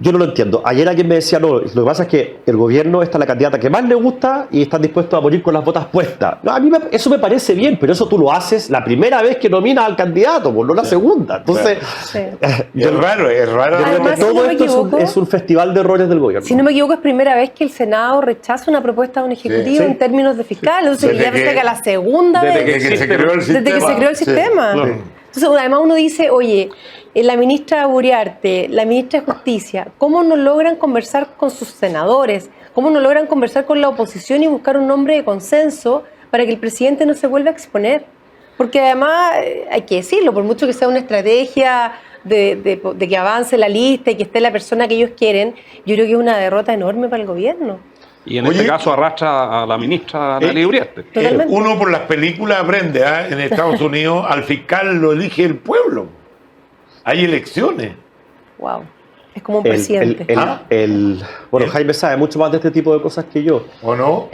yo no lo entiendo. Ayer alguien me decía, no, lo que pasa es que el gobierno está la candidata que más le gusta y están dispuestos a morir con las botas puestas. No, a mí eso me parece bien, pero eso tú lo haces la primera vez que nominas al candidato, pues, no la segunda. Entonces, Sí. Es raro yo creo Además, que si todo no me esto equivoco, es un festival de errores del gobierno. Si no me equivoco, es primera vez que el Senado rechaza una propuesta de un ejecutivo Sí. en términos de fiscal. Entonces, Desde ya pensé que- que a la segunda desde vez, Desde que se creó el sistema. desde que se creó el Sí. sistema. Sí. Entonces, además uno dice, oye, la ministra Uriarte, la ministra de Justicia, ¿cómo no logran conversar con sus senadores? ¿Cómo no logran conversar con la oposición y buscar un nombre de consenso para que el presidente no se vuelva a exponer? Porque además, hay que decirlo, por mucho que sea una estrategia de que avance la lista y que esté la persona que ellos quieren, yo creo que es una derrota enorme para el gobierno. Y en Oye, este caso arrastra a la ministra Analía Uriarte. Totalmente. Uno por las películas aprende, ¿ah? En Estados Unidos al fiscal lo elige el pueblo. Hay elecciones. Wow. Es como un presidente. Bueno, Jaime sabe mucho más de este tipo de cosas que yo. ¿O no?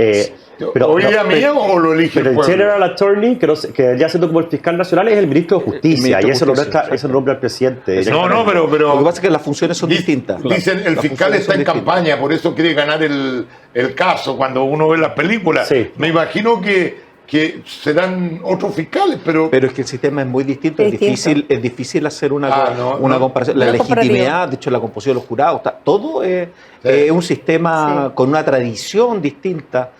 Pero- ¿O idea no, mía pero- o lo elige Pero el el pueblo? General Attorney, que ya siendo como el fiscal nacional, es el ministro de Justicia. ministro Y de eso Justicia, eso lo nombra el presidente. No, pero Lo que pasa es que las funciones son distintas. Dicen, el Las fiscal funciones está son en distintas. campaña, por eso quiere ganar el caso cuando uno ve las películas. Sí. Me imagino que que serán otros fiscales, pero Pero es que el sistema es muy distinto, Es distinto. es difícil hacer una no. comparación. La No es legitimidad, de hecho, la composición de los jurados, todo es un sistema Sí. con una tradición distinta,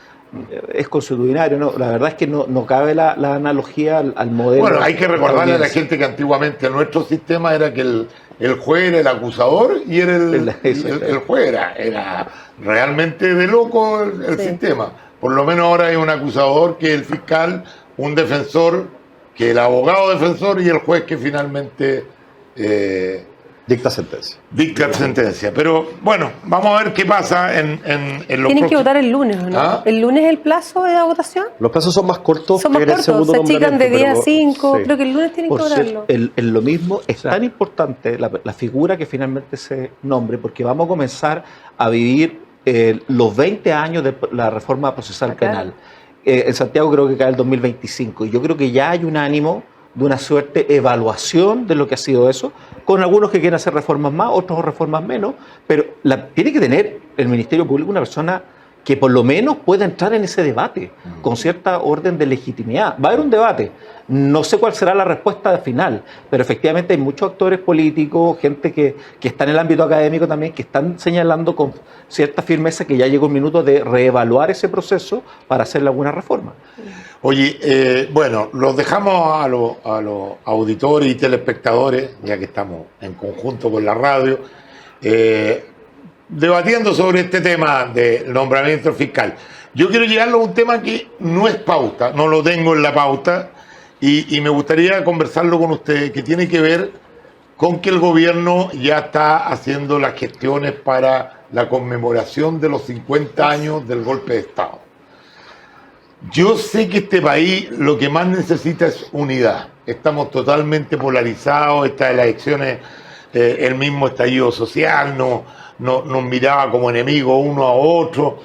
es consuetudinario, ¿no? La verdad es que no cabe la analogía al modelo. bueno, hay que recordarle a la estadounidense. gente que antiguamente nuestro sistema era que el juez era el acusador y era el juez era realmente de loco el Sí. sistema. Por lo menos ahora hay un acusador que es el fiscal, un defensor, que el abogado defensor y el juez que finalmente Dicta sentencia. dicta sentencia. Pero bueno, vamos a ver qué pasa en los Tienen que próximos- votar el lunes, ¿o no? ¿Ah? ¿El lunes es el plazo de la votación? Los plazos son más cortos Son más que en el cortos, segundo se achican de nombramiento, 10 a pero- 5. sí. Creo que el lunes tienen que Por votarlo. cierto, en lo mismo es tan importante la figura que finalmente se nombre, porque vamos a comenzar a vivir los 20 años de la reforma procesal Ah, claro. penal. En Santiago creo que cae el 2025, y yo creo que ya hay un ánimo de una suerte evaluación de lo que ha sido eso, con algunos que quieren hacer reformas más, otros reformas menos, pero tiene que tener el Ministerio Público una persona que por lo menos pueda entrar en ese debate con cierta orden de legitimidad. Va a haber un debate. No sé cuál será la respuesta final, pero efectivamente hay muchos actores políticos, gente que está en el ámbito académico también, que están señalando con cierta firmeza que ya llegó el minuto de reevaluar ese proceso para hacerle alguna reforma. Oye, bueno, los dejamos a los auditores y telespectadores, ya que estamos en conjunto con la radio, debatiendo sobre este tema del nombramiento fiscal. Yo quiero llegarlo a un tema que no es pauta, no lo tengo en la pauta, y me gustaría conversarlo con ustedes, que tiene que ver con que el gobierno ya está haciendo las gestiones para la conmemoración de los 50 años del golpe de Estado. Yo sé que este país lo que más necesita es unidad. Estamos totalmente polarizados, estas elecciones, el mismo estallido social nos miraba como enemigos uno a otro.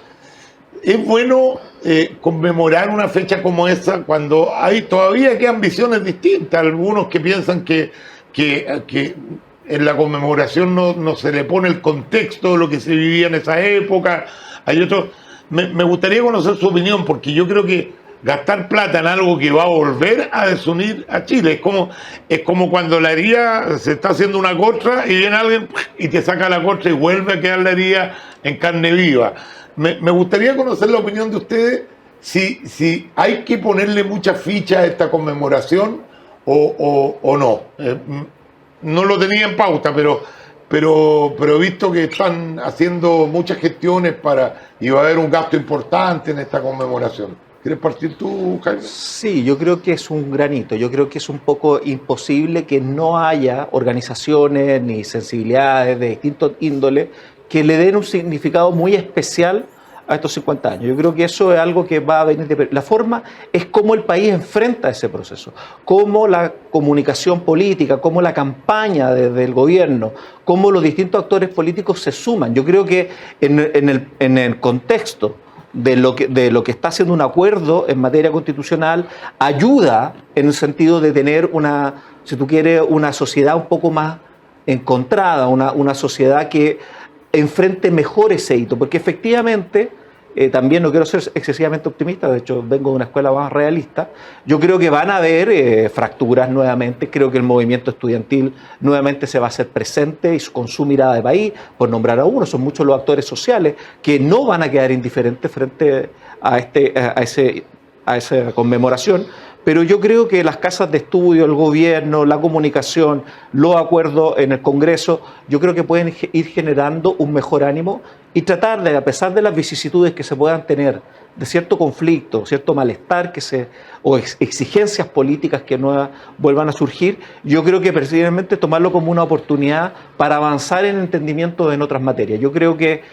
Es bueno conmemorar una fecha como esa cuando hay todavía que ambiciones distintas. Algunos que piensan que en la conmemoración no se le pone el contexto de lo que se vivía en esa época. Hay otros. Me gustaría conocer su opinión, porque yo creo que gastar plata en algo que va a volver a desunir a Chile es como cuando la herida se está haciendo una costra y viene alguien y te saca la costra y vuelve a quedar la herida en carne viva. Me gustaría conocer la opinión de ustedes si hay que ponerle mucha ficha a esta conmemoración o no. No lo tenía en pauta, pero he visto que están haciendo muchas gestiones y va a haber un gasto importante en esta conmemoración. ¿Quieres partir tú, Jaime? Sí, yo creo que es un granito. Yo creo que es un poco imposible que no haya organizaciones ni sensibilidades de distintos índoles que le den un significado muy especial a estos 50 años. Yo creo que eso es algo que va a venir la forma es cómo el país enfrenta ese proceso, cómo la comunicación política, cómo la campaña del gobierno, cómo los distintos actores políticos se suman. Yo creo que en el contexto de lo que está haciendo un acuerdo en materia constitucional ayuda en el sentido de tener si tú quieres, una sociedad un poco más encontrada, una sociedad que enfrente mejor ese hito, porque efectivamente, también no quiero ser excesivamente optimista, de hecho vengo de una escuela más realista, yo creo que van a haber fracturas nuevamente, creo que el movimiento estudiantil nuevamente se va a hacer presente y con su mirada de país, por nombrar a uno, son muchos los actores sociales que no van a quedar indiferentes frente a esa conmemoración. Pero yo creo que las casas de estudio, el gobierno, la comunicación, los acuerdos en el Congreso, yo creo que pueden ir generando un mejor ánimo y tratar de, a pesar de las vicisitudes que se puedan tener, de cierto conflicto, cierto malestar o exigencias políticas que no vuelvan a surgir, yo creo que precisamente tomarlo como una oportunidad para avanzar en entendimiento en otras materias. Yo creo que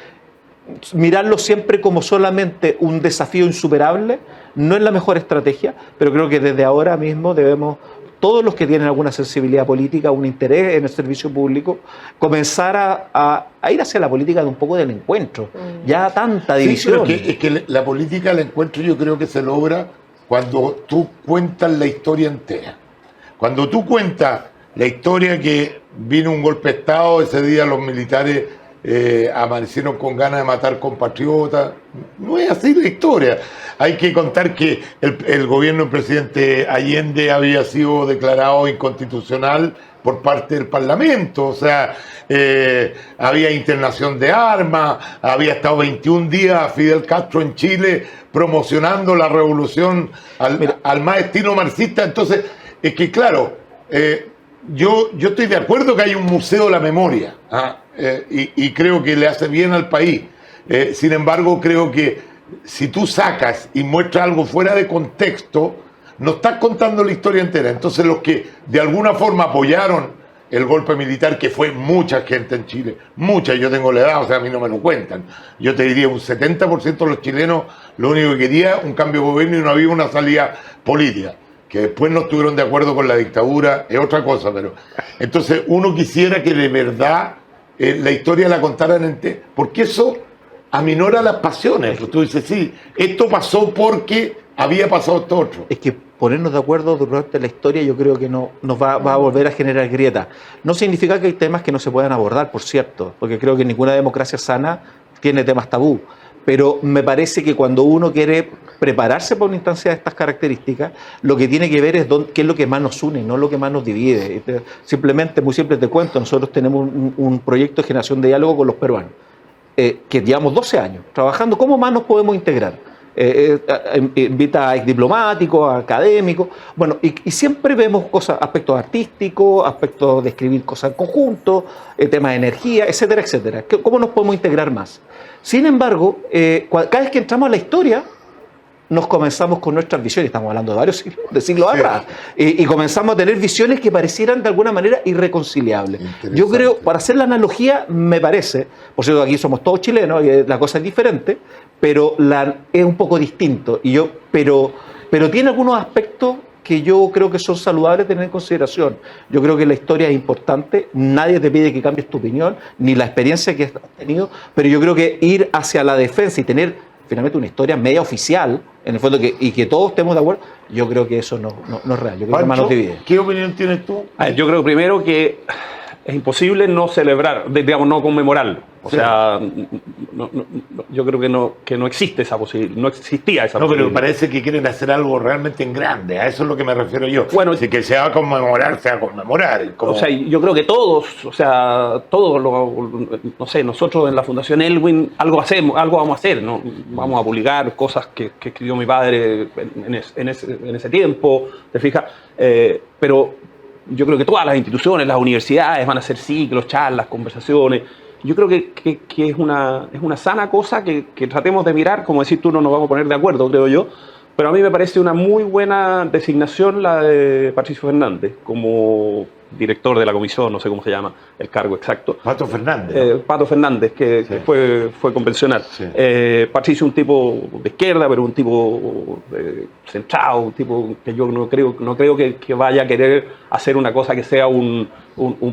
mirarlo siempre como solamente un desafío insuperable no es la mejor estrategia, pero creo que desde ahora mismo debemos, todos los que tienen alguna sensibilidad política, un interés en el servicio público, comenzar a ir hacia la política de un poco del encuentro. Ya tanta división. Sí, pero es que la política del encuentro yo creo que se logra cuando tú cuentas la historia entera. Cuando tú cuentas la historia que vino un golpe de Estado, ese día los militares amanecieron con ganas de matar compatriotas. No es así la historia. Hay que contar que el gobierno del presidente Allende había sido declarado inconstitucional por parte del Parlamento, o sea, había internación de armas, había estado 21 días Fidel Castro en Chile promocionando la revolución al más estilo marxista. Entonces, es que claro, yo estoy de acuerdo que hay un museo de la memoria, y creo que le hace bien al país. Sin embargo, creo que si tú sacas y muestras algo fuera de contexto, no estás contando la historia entera. Entonces los que de alguna forma apoyaron el golpe militar, que fue mucha gente en Chile, mucha, yo tengo la edad, o sea, a mí no me lo cuentan. Yo te diría un 70% de los chilenos lo único que quería un cambio de gobierno y no había una salida política. Que después no estuvieron de acuerdo con la dictadura, es otra cosa, pero... Entonces uno quisiera que de verdad la historia la contaran entera, porque eso aminora las pasiones. Tú dices, sí, esto pasó porque había pasado esto otro. Es que ponernos de acuerdo durante la historia yo creo que no nos va a volver a generar grietas. No significa que hay temas que no se puedan abordar, por cierto, porque creo que ninguna democracia sana tiene temas tabú. Pero me parece que cuando uno quiere prepararse para una instancia de estas características, lo que tiene que ver es qué es lo que más nos une, no lo que más nos divide. Simplemente, muy simple te cuento, nosotros tenemos un proyecto de generación de diálogo con los peruanos, que llevamos 12 años trabajando, ¿cómo más nos podemos integrar? Invita a diplomáticos, a académicos, bueno, y siempre vemos cosas, aspectos artísticos, aspectos de escribir cosas en conjunto, temas de energía, etcétera, etcétera. ¿Cómo nos podemos integrar más? Sin embargo, cada vez que entramos a la historia, nos comenzamos con nuestras visiones, estamos hablando de varios siglos atrás, y comenzamos a tener visiones que parecieran de alguna manera irreconciliables. Yo creo, para hacer la analogía, me parece, por cierto, aquí somos todos chilenos, y la cosa es diferente, pero es un poco distinto, pero tiene algunos aspectos que yo creo que son saludables tener en consideración. Yo creo que la historia es importante, nadie te pide que cambies tu opinión, ni la experiencia que has tenido, pero yo creo que ir hacia la defensa y tener finalmente una historia media oficial, en el fondo, y que todos estemos de acuerdo, yo creo que eso no es real. Yo creo que más nos divide. ¿Qué opinión tienes tú? Yo creo primero que es imposible no celebrar, digamos, no conmemorarlo. O sea, yo creo que no existe esa posibilidad, no existía esa posibilidad. No, pero parece que quieren hacer algo realmente en grande, a eso es lo que me refiero yo. Bueno, si que se va a conmemorar, se va a conmemorar. Como... O sea, yo creo que todos, no sé, nosotros en la Fundación Elwin algo vamos a hacer, ¿no? Vamos a publicar cosas que escribió mi padre en ese tiempo, ¿te fijas? Pero yo creo que todas las instituciones, las universidades van a hacer ciclos, charlas, conversaciones. Yo creo que es una sana cosa que tratemos de mirar, como decir tú, no nos vamos a poner de acuerdo, creo yo, pero a mí me parece una muy buena designación la de Patricio Fernández como director de la comisión, no sé cómo se llama el cargo exacto. Pato Fernández. Pato Fernández, que fue convencional. Sí. Patricio un tipo de izquierda, pero un tipo centrado, un tipo que yo no creo que vaya a querer hacer una cosa que sea un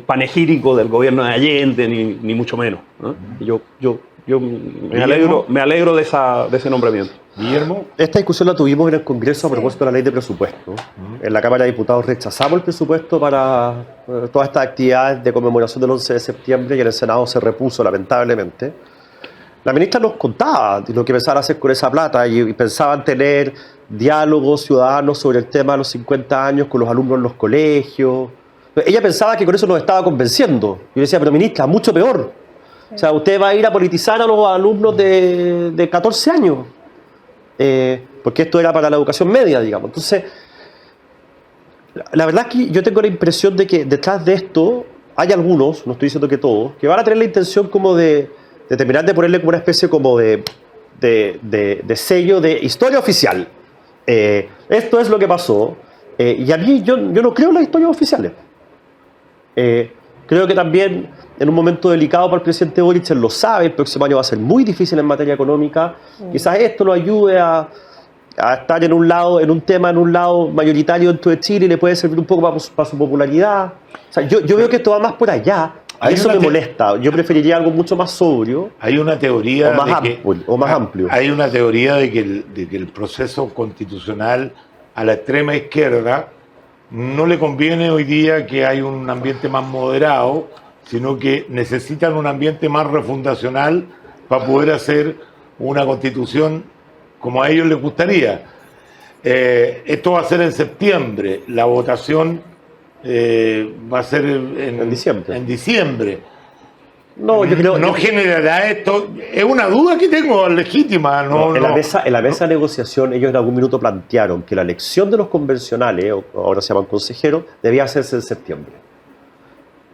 panegírico del gobierno de Allende, ni mucho menos, ¿no? Yo me alegro de ese nombramiento. Guillermo. Esta discusión la tuvimos en el Congreso a propósito de la ley de presupuesto. En la Cámara de Diputados rechazamos el presupuesto para todas estas actividades de conmemoración del 11 de septiembre y en el Senado se repuso, lamentablemente. La ministra nos contaba lo que pensaban hacer con esa plata y pensaban tener diálogos ciudadanos sobre el tema de los 50 años con los alumnos en los colegios. Ella pensaba que con eso nos estaba convenciendo. Yo decía, pero ministra, mucho peor. O sea, usted va a ir a politizar a los alumnos de 14 años. Porque esto era para la educación media, digamos. Entonces, la verdad es que yo tengo la impresión de que detrás de esto hay algunos, no estoy diciendo que todos, que van a tener la intención como de terminar de ponerle como una especie como de sello de historia oficial. Esto es lo que pasó. Y a mí yo no creo en las historias oficiales. Creo que también en un momento delicado para el presidente Boric, él lo sabe, el próximo año va a ser muy difícil en materia económica. Quizás esto lo ayude a estar en un tema mayoritario dentro de Chile y le puede servir un poco para su popularidad. O sea, yo veo que esto va más por allá. Eso me molesta. Yo preferiría algo mucho más sobrio. Hay una teoría más amplio. Hay una teoría de que el proceso constitucional a la extrema izquierda no le conviene hoy día que hay un ambiente más moderado, sino que necesitan un ambiente más refundacional para poder hacer una constitución como a ellos les gustaría. Esto va a ser en septiembre, la votación va a ser En diciembre. En diciembre. No, yo creo. No generará esto. Es una duda que tengo legítima. En la mesa de negociación, ellos en algún minuto plantearon que la elección de los convencionales, o ahora se llaman consejeros, debía hacerse en septiembre.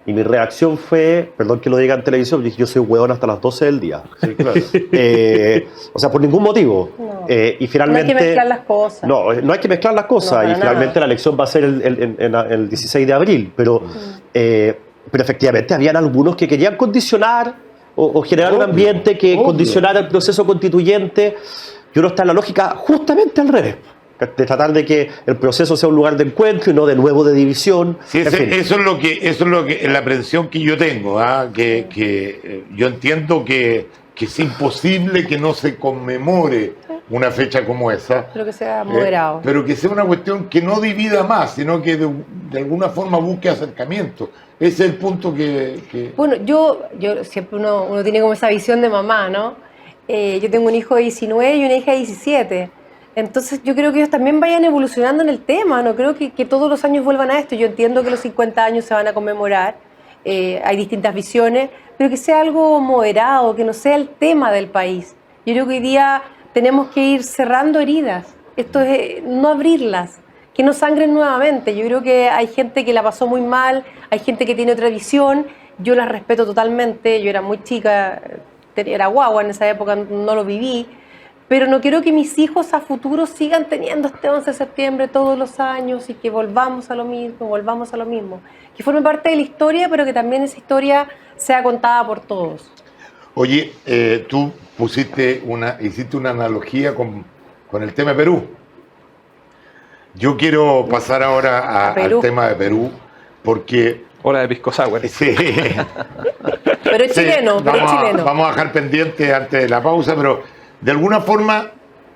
Y mi reacción fue, perdón que lo diga en televisión, yo soy hueón hasta las 12 del día. Sí, claro. O sea, por ningún motivo. No. Y finalmente, No hay que mezclar las cosas. No hay que mezclar las cosas. No, para y finalmente nada. la elección va a ser el 16 de abril. Pero efectivamente habían algunos que querían condicionar o generar un ambiente que condicionara el proceso constituyente. Y uno está en la lógica justamente al revés. De tratar de que el proceso sea un lugar de encuentro y no de nuevo de división. Sí, En fin. eso es lo que la aprensión que yo tengo, que yo entiendo que es imposible que no se conmemore una fecha como esa, Pero que sea moderado. pero que sea una cuestión que no divida más, sino que de alguna forma busque acercamiento. Ese es el punto que... Bueno, yo siempre uno tiene como esa visión de mamá, ¿no? Yo tengo un hijo de 19 y una hija de 17. Entonces yo creo que ellos también vayan evolucionando en el tema, no creo que todos los años vuelvan a esto. Yo entiendo que los 50 años se van a conmemorar, hay distintas visiones, pero que sea algo moderado, que no sea el tema del país. Yo creo que hoy día tenemos que ir cerrando heridas, esto es no abrirlas, que no sangren nuevamente. Yo creo que hay gente que la pasó muy mal, hay gente que tiene otra visión, yo las respeto totalmente, yo era muy chica, era guagua en esa época, no lo viví. Pero no quiero que mis hijos a futuro sigan teniendo este 11 de septiembre todos los años y que volvamos a lo mismo. Que forme parte de la historia, pero que también esa historia sea contada por todos. Oye, tú hiciste una analogía con el tema de Perú. Yo quiero pasar ahora al tema de Perú, porque... Hora de pisco sour. Sí, Pero es chileno, Vamos a dejar pendiente antes de la pausa, pero... De alguna forma,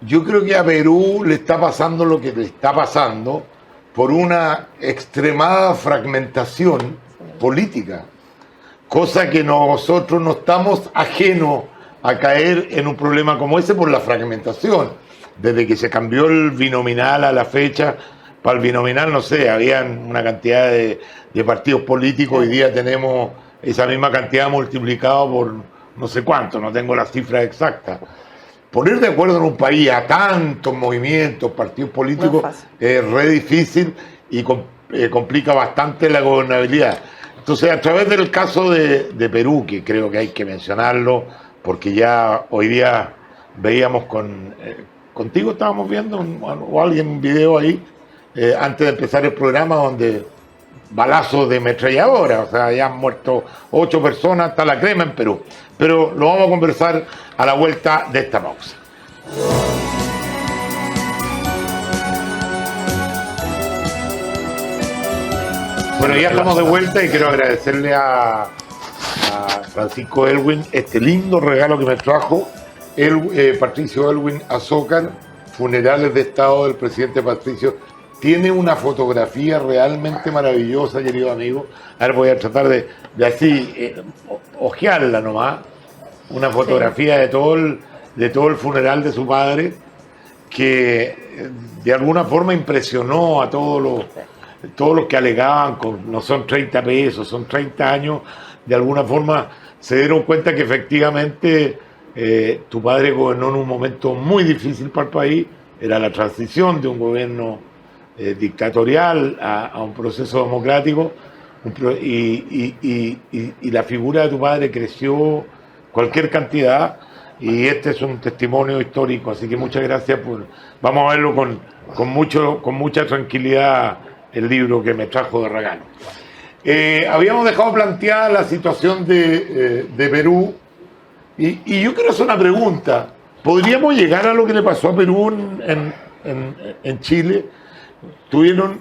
yo creo que a Perú le está pasando lo que le está pasando por una extremada fragmentación política, cosa que nosotros no estamos ajenos a caer en un problema como ese por la fragmentación. Desde que se cambió el binominal a la fecha, para el binominal, no sé, habían una cantidad de partidos políticos, hoy día tenemos esa misma cantidad multiplicado por no sé cuánto, no tengo las cifras exactas. Poner de acuerdo en un país a tantos movimientos, partidos políticos, es re difícil y complica bastante la gobernabilidad. Entonces, a través del caso de Perú, que creo que hay que mencionarlo, porque ya hoy día veíamos contigo estábamos viendo, o alguien un video ahí, antes de empezar el programa, donde balazos de ametralladora, o sea, ya han muerto 8 personas, está la crema en Perú. Pero lo vamos a conversar a la vuelta de esta pausa. Bueno, ya estamos de vuelta y quiero agradecerle a Francisco Elwin este lindo regalo que me trajo Patricio Elwin Azócar, Funerales de Estado del presidente Patricio. Tiene una fotografía realmente maravillosa, querido amigo. A ver, voy a tratar de así ojearla nomás. Una fotografía de todo el funeral de su padre, que de alguna forma impresionó a todos los que alegaban, no son 30 pesos, son 30 años. De alguna forma se dieron cuenta que efectivamente tu padre gobernó en un momento muy difícil para el país. Era la transición de un gobierno dictatorial a un proceso democrático, y la figura de tu padre creció cualquier cantidad, y este es un testimonio histórico, así que muchas gracias vamos a verlo con mucha tranquilidad, el libro que me trajo de regalo. Habíamos dejado planteada la situación de Perú, y yo quiero hacer una pregunta. ¿Podríamos llegar a lo que le pasó a Perú en Chile?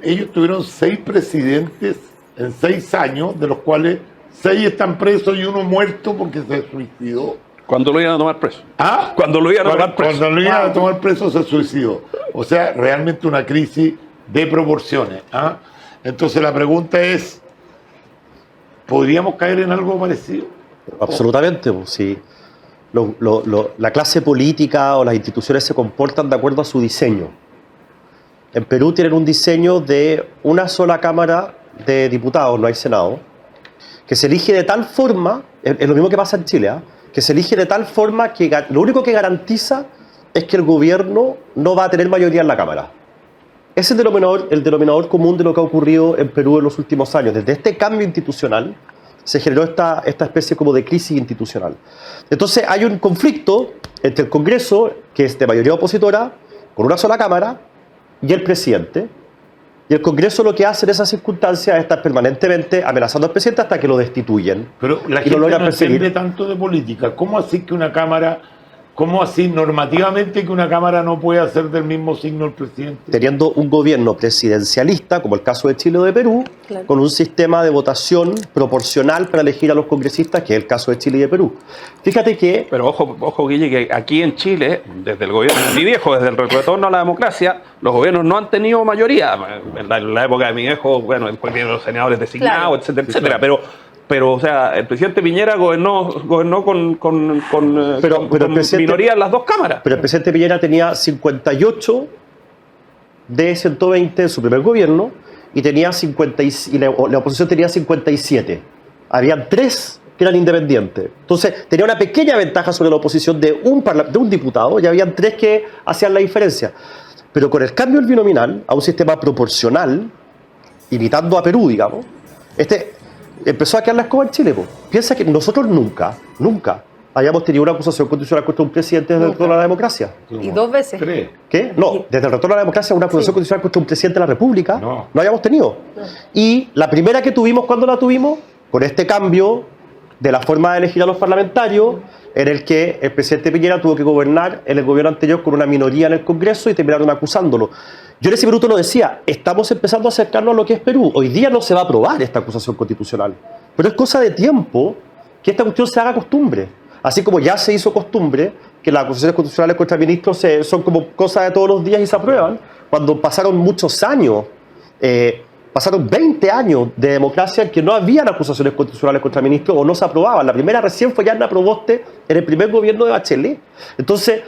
Ellos tuvieron 6 presidentes en 6 años, de los cuales 6 están presos y 1 muerto porque se suicidó. Cuando lo iban a tomar preso. ¿Ah? Cuando lo iban a tomar preso. Cuando lo iban a tomar preso se suicidó. O sea, realmente una crisis de proporciones. ¿Ah? Entonces la pregunta es, ¿podríamos caer en algo parecido? Absolutamente, pues, sí. La clase política o las instituciones se comportan de acuerdo a su diseño. En Perú tienen un diseño de una sola Cámara de Diputados, no hay Senado, que se elige de tal forma, es lo mismo que pasa en Chile, que se elige de tal forma que lo único que garantiza es que el gobierno no va a tener mayoría en la Cámara. Es el denominador común de lo que ha ocurrido en Perú en los últimos años. Desde este cambio institucional se generó esta especie como de crisis institucional. Entonces hay un conflicto entre el Congreso, que es de mayoría opositora, con una sola Cámara, y el presidente. Y el Congreso lo que hace en esas circunstancias es estar permanentemente amenazando al presidente hasta que lo destituyen. Pero la y gente lo logran no perseguir. entiende tanto de política. ¿Cómo así que una Cámara, cómo así normativamente que una Cámara no puede hacer del mismo signo el presidente? Teniendo un gobierno presidencialista, como el caso de Chile o de Perú, Claro. con un sistema de votación proporcional para elegir a los congresistas, que es el caso de Chile y de Perú. Fíjate que Pero ojo, Guille, que aquí en Chile, desde el gobierno de mi viejo, desde el retorno a la democracia, los gobiernos no han tenido mayoría. En la época de mi viejo, bueno, después vienen los senadores designados, Claro. etcétera, etcétera. Pero, o sea, el presidente Piñera gobernó con el presidente- minoría en las dos cámaras. Pero el presidente Piñera tenía 58 de 120 en su primer gobierno y tenía 50 y la oposición tenía 57. Habían 3 que eran independientes. Entonces tenía una pequeña ventaja sobre la oposición de un diputado y habían 3 que hacían la diferencia. Pero con el cambio del binominal a un sistema proporcional, imitando a Perú, digamos, empezó a quedar la escoba en Chile. Po. Piensa que nosotros nunca hayamos tenido una acusación constitucional contra un presidente desde el retorno a la democracia. Y 2 veces. ¿Cree? ¿Qué? No, desde el retorno a la democracia, una acusación Sí. constitucional contra un presidente de la República No. no hayamos tenido. Y la primera que tuvimos, ¿cuándo la tuvimos? Con este cambio de la forma de elegir a los parlamentarios, en el que el presidente Piñera tuvo que gobernar en el gobierno anterior con una minoría en el Congreso y terminaron acusándolo. Yo en ese minuto lo decía, estamos empezando a acercarnos a lo que es Perú. Hoy día no se va a aprobar esta acusación constitucional, pero es cosa de tiempo que esta cuestión se haga costumbre. Así como ya se hizo costumbre que las acusaciones constitucionales contra ministros son como cosas de todos los días y se aprueban, cuando pasaron muchos años, pasaron 20 años de democracia en que no habían acusaciones constitucionales contra ministros o no se aprobaban. La primera recién fue Yarna Proboste en el primer gobierno de Bachelet. Entonces,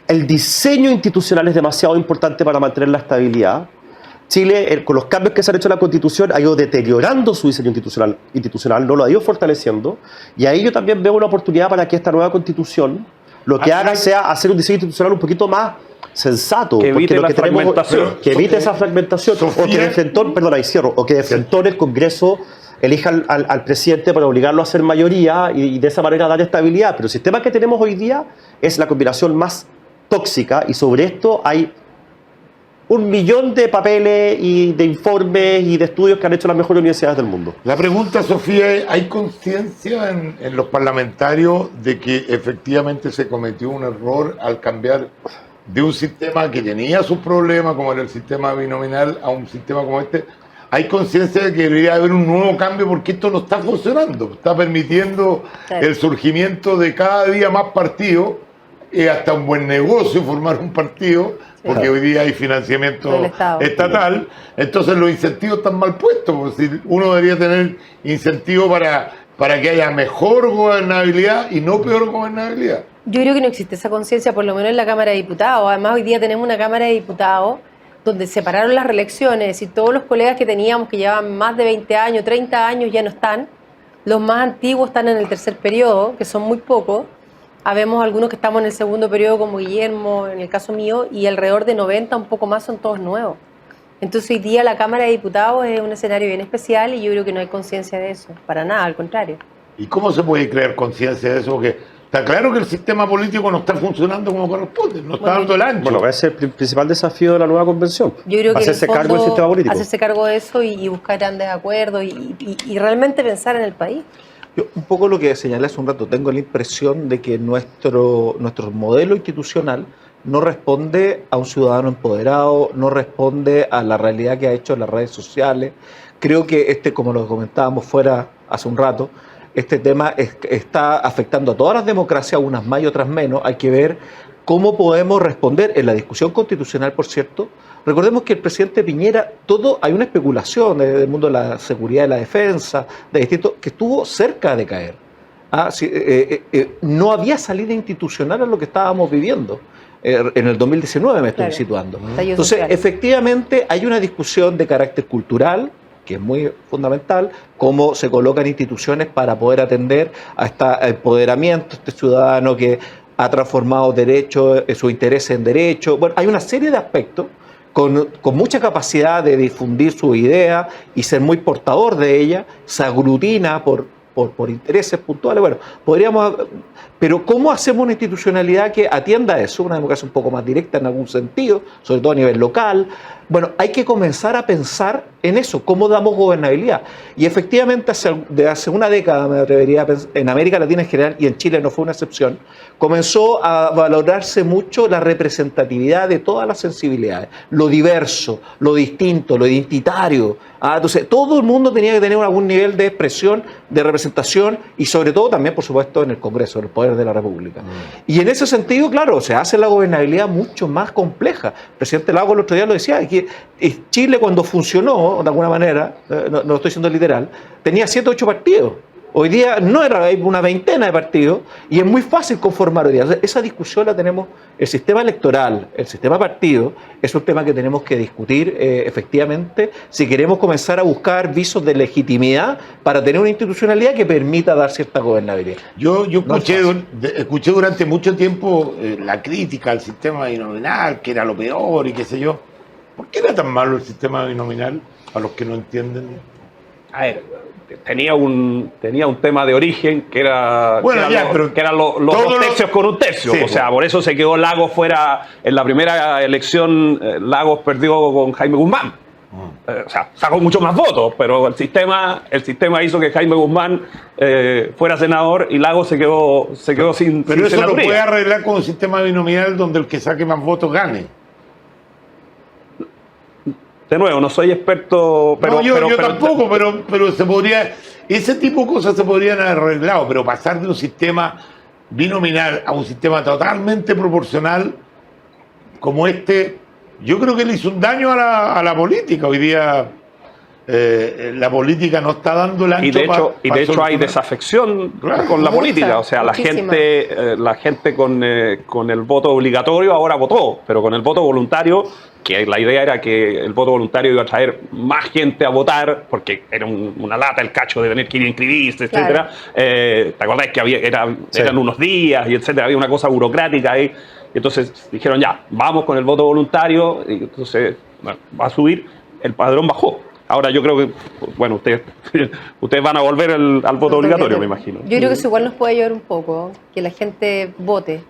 el diseño institucional es demasiado importante para mantener la estabilidad. Chile, con los cambios que se han hecho en la Constitución, ha ido deteriorando su diseño institucional, no lo ha ido fortaleciendo, y ahí yo también veo una oportunidad para que esta nueva Constitución lo que haga sea hacer un diseño institucional un poquito más sensato, Que evite porque lo la que tenemos, fragmentación. que evite esa fragmentación, Sofía, o que de frentón, perdona, ahí cierro, o que de frentón el Congreso elija al presidente para obligarlo a ser mayoría y de esa manera dar estabilidad. Pero el sistema que tenemos hoy día es la combinación más tóxica, y sobre esto hay 1 millón de papeles y de informes y de estudios que han hecho las mejores universidades del mundo. La pregunta, Sofía, es, ¿hay conciencia en los parlamentarios de que efectivamente se cometió un error al cambiar de un sistema que tenía sus problemas, como era el sistema binominal, a un sistema como este? ¿Hay conciencia de que debería haber un nuevo cambio porque esto no está funcionando? Está permitiendo Claro. el surgimiento de cada día más partidos, hasta un buen negocio formar un partido, porque hoy día hay financiamiento Del Estado. estatal. Entonces los incentivos están mal puestos, porque uno debería tener incentivos para que haya mejor gobernabilidad y no peor gobernabilidad. Yo creo que no existe esa conciencia, por lo menos en la Cámara de Diputados. Además, hoy día tenemos una Cámara de Diputados donde separaron las reelecciones y todos los colegas que teníamos que llevaban más de 20 años, 30 años ya no están. Los más antiguos están en el tercer periodo, que son muy pocos. Habemos algunos que estamos en el segundo periodo, como Guillermo, en el caso mío, y alrededor de 90, un poco más, son todos nuevos. Entonces hoy día la Cámara de Diputados es un escenario bien especial y yo creo que no hay conciencia de eso, para nada, al contrario. ¿Y cómo se puede crear conciencia de eso? Porque está claro que el sistema político no está funcionando como corresponde, no está dando el ancho. Bueno, ese es el principal desafío de la nueva convención. Yo creo que hacerse en el cargo del fondo, sistema político. hacerse cargo de eso y buscar grandes acuerdos y realmente pensar en el país. Yo, un poco lo que señalé hace un rato, tengo la impresión de que nuestro modelo institucional no responde a un ciudadano empoderado, no responde a la realidad que ha hecho en las redes sociales. Creo que como lo comentábamos fuera hace un rato, este tema está afectando a todas las democracias, unas más y otras menos. Hay que ver cómo podemos responder en la discusión constitucional, por cierto, Recordemos que el presidente Piñera, hay una especulación del mundo de la seguridad y la defensa, de distintos, que estuvo cerca de caer. No había salida institucional a lo que estábamos viviendo. En el 2019 me estoy situando. Entonces, efectivamente, hay una discusión de carácter cultural, que es muy fundamental, cómo se colocan instituciones para poder atender a este empoderamiento, este ciudadano que ha transformado derechos, su interés en derechos. Bueno, hay una serie de aspectos con mucha capacidad de difundir su idea y ser muy portador de ella, se aglutina por intereses puntuales. Bueno, podríamos... Pero ¿cómo hacemos una institucionalidad que atienda a eso? Una democracia un poco más directa en algún sentido, sobre todo a nivel local. Bueno, hay que comenzar a pensar en eso, cómo damos gobernabilidad. Y efectivamente, hace una década, me atrevería a pensar, en América Latina en general, y en Chile no fue una excepción, comenzó a valorarse mucho la representatividad de todas las sensibilidades, lo diverso, lo distinto, lo identitario. Entonces, todo el mundo tenía que tener algún nivel de expresión, de representación, y sobre todo también, por supuesto, en el Congreso, en el poder de la República. Y en ese sentido, claro, se hace la gobernabilidad mucho más compleja. El presidente Lagos el otro día lo decía, que Chile cuando funcionó, de alguna manera, no lo estoy diciendo literal, tenía 7 o 8 partidos. Hoy día no era, hay una veintena de partidos y es muy fácil conformar hoy día. Esa discusión la tenemos, el sistema electoral, el sistema partido, es un tema que tenemos que discutir efectivamente si queremos comenzar a buscar visos de legitimidad para tener una institucionalidad que permita dar cierta gobernabilidad. Yo escuché durante mucho tiempo la crítica al sistema binominal, que era lo peor y qué sé yo. ¿Por qué era tan malo el sistema binominal a los que no entienden? A ver, tenía un tema de origen que era, bueno, que eran los 2 tercios con 1 tercio. Sí, o sea, por eso se quedó Lagos fuera. En la primera elección, Lagos perdió con Jaime Guzmán. O sea, sacó muchos más votos, pero el sistema hizo que Jaime Guzmán fuera senador y Lagos se quedó sin. Pero sin eso senaduría. lo puede arreglar con un sistema binominal donde el que saque más votos gane. De nuevo, no soy experto, pero... No, yo tampoco, pero se podría... Ese tipo de cosas se podrían haber arreglado, pero pasar de un sistema binominal a un sistema totalmente proporcional como este, yo creo que le hizo un daño a la política. Hoy día la política no está dando el ancho. Y de hecho hay desafección con la política. O sea, la gente con el voto obligatorio ahora votó, pero con el voto voluntario, que la idea era que el voto voluntario iba a traer más gente a votar, porque era una lata el cacho de tener que ir a inscribirse, etcétera. ¿Te acordás que eran unos días y etcétera? Había una cosa burocrática ahí. Y entonces dijeron ya, vamos con el voto voluntario, y entonces va a subir, el padrón bajó. Ahora yo creo que, bueno, ustedes van a volver al voto obligatorio, me imagino. Yo creo que eso igual nos puede ayudar un poco, que la gente vote.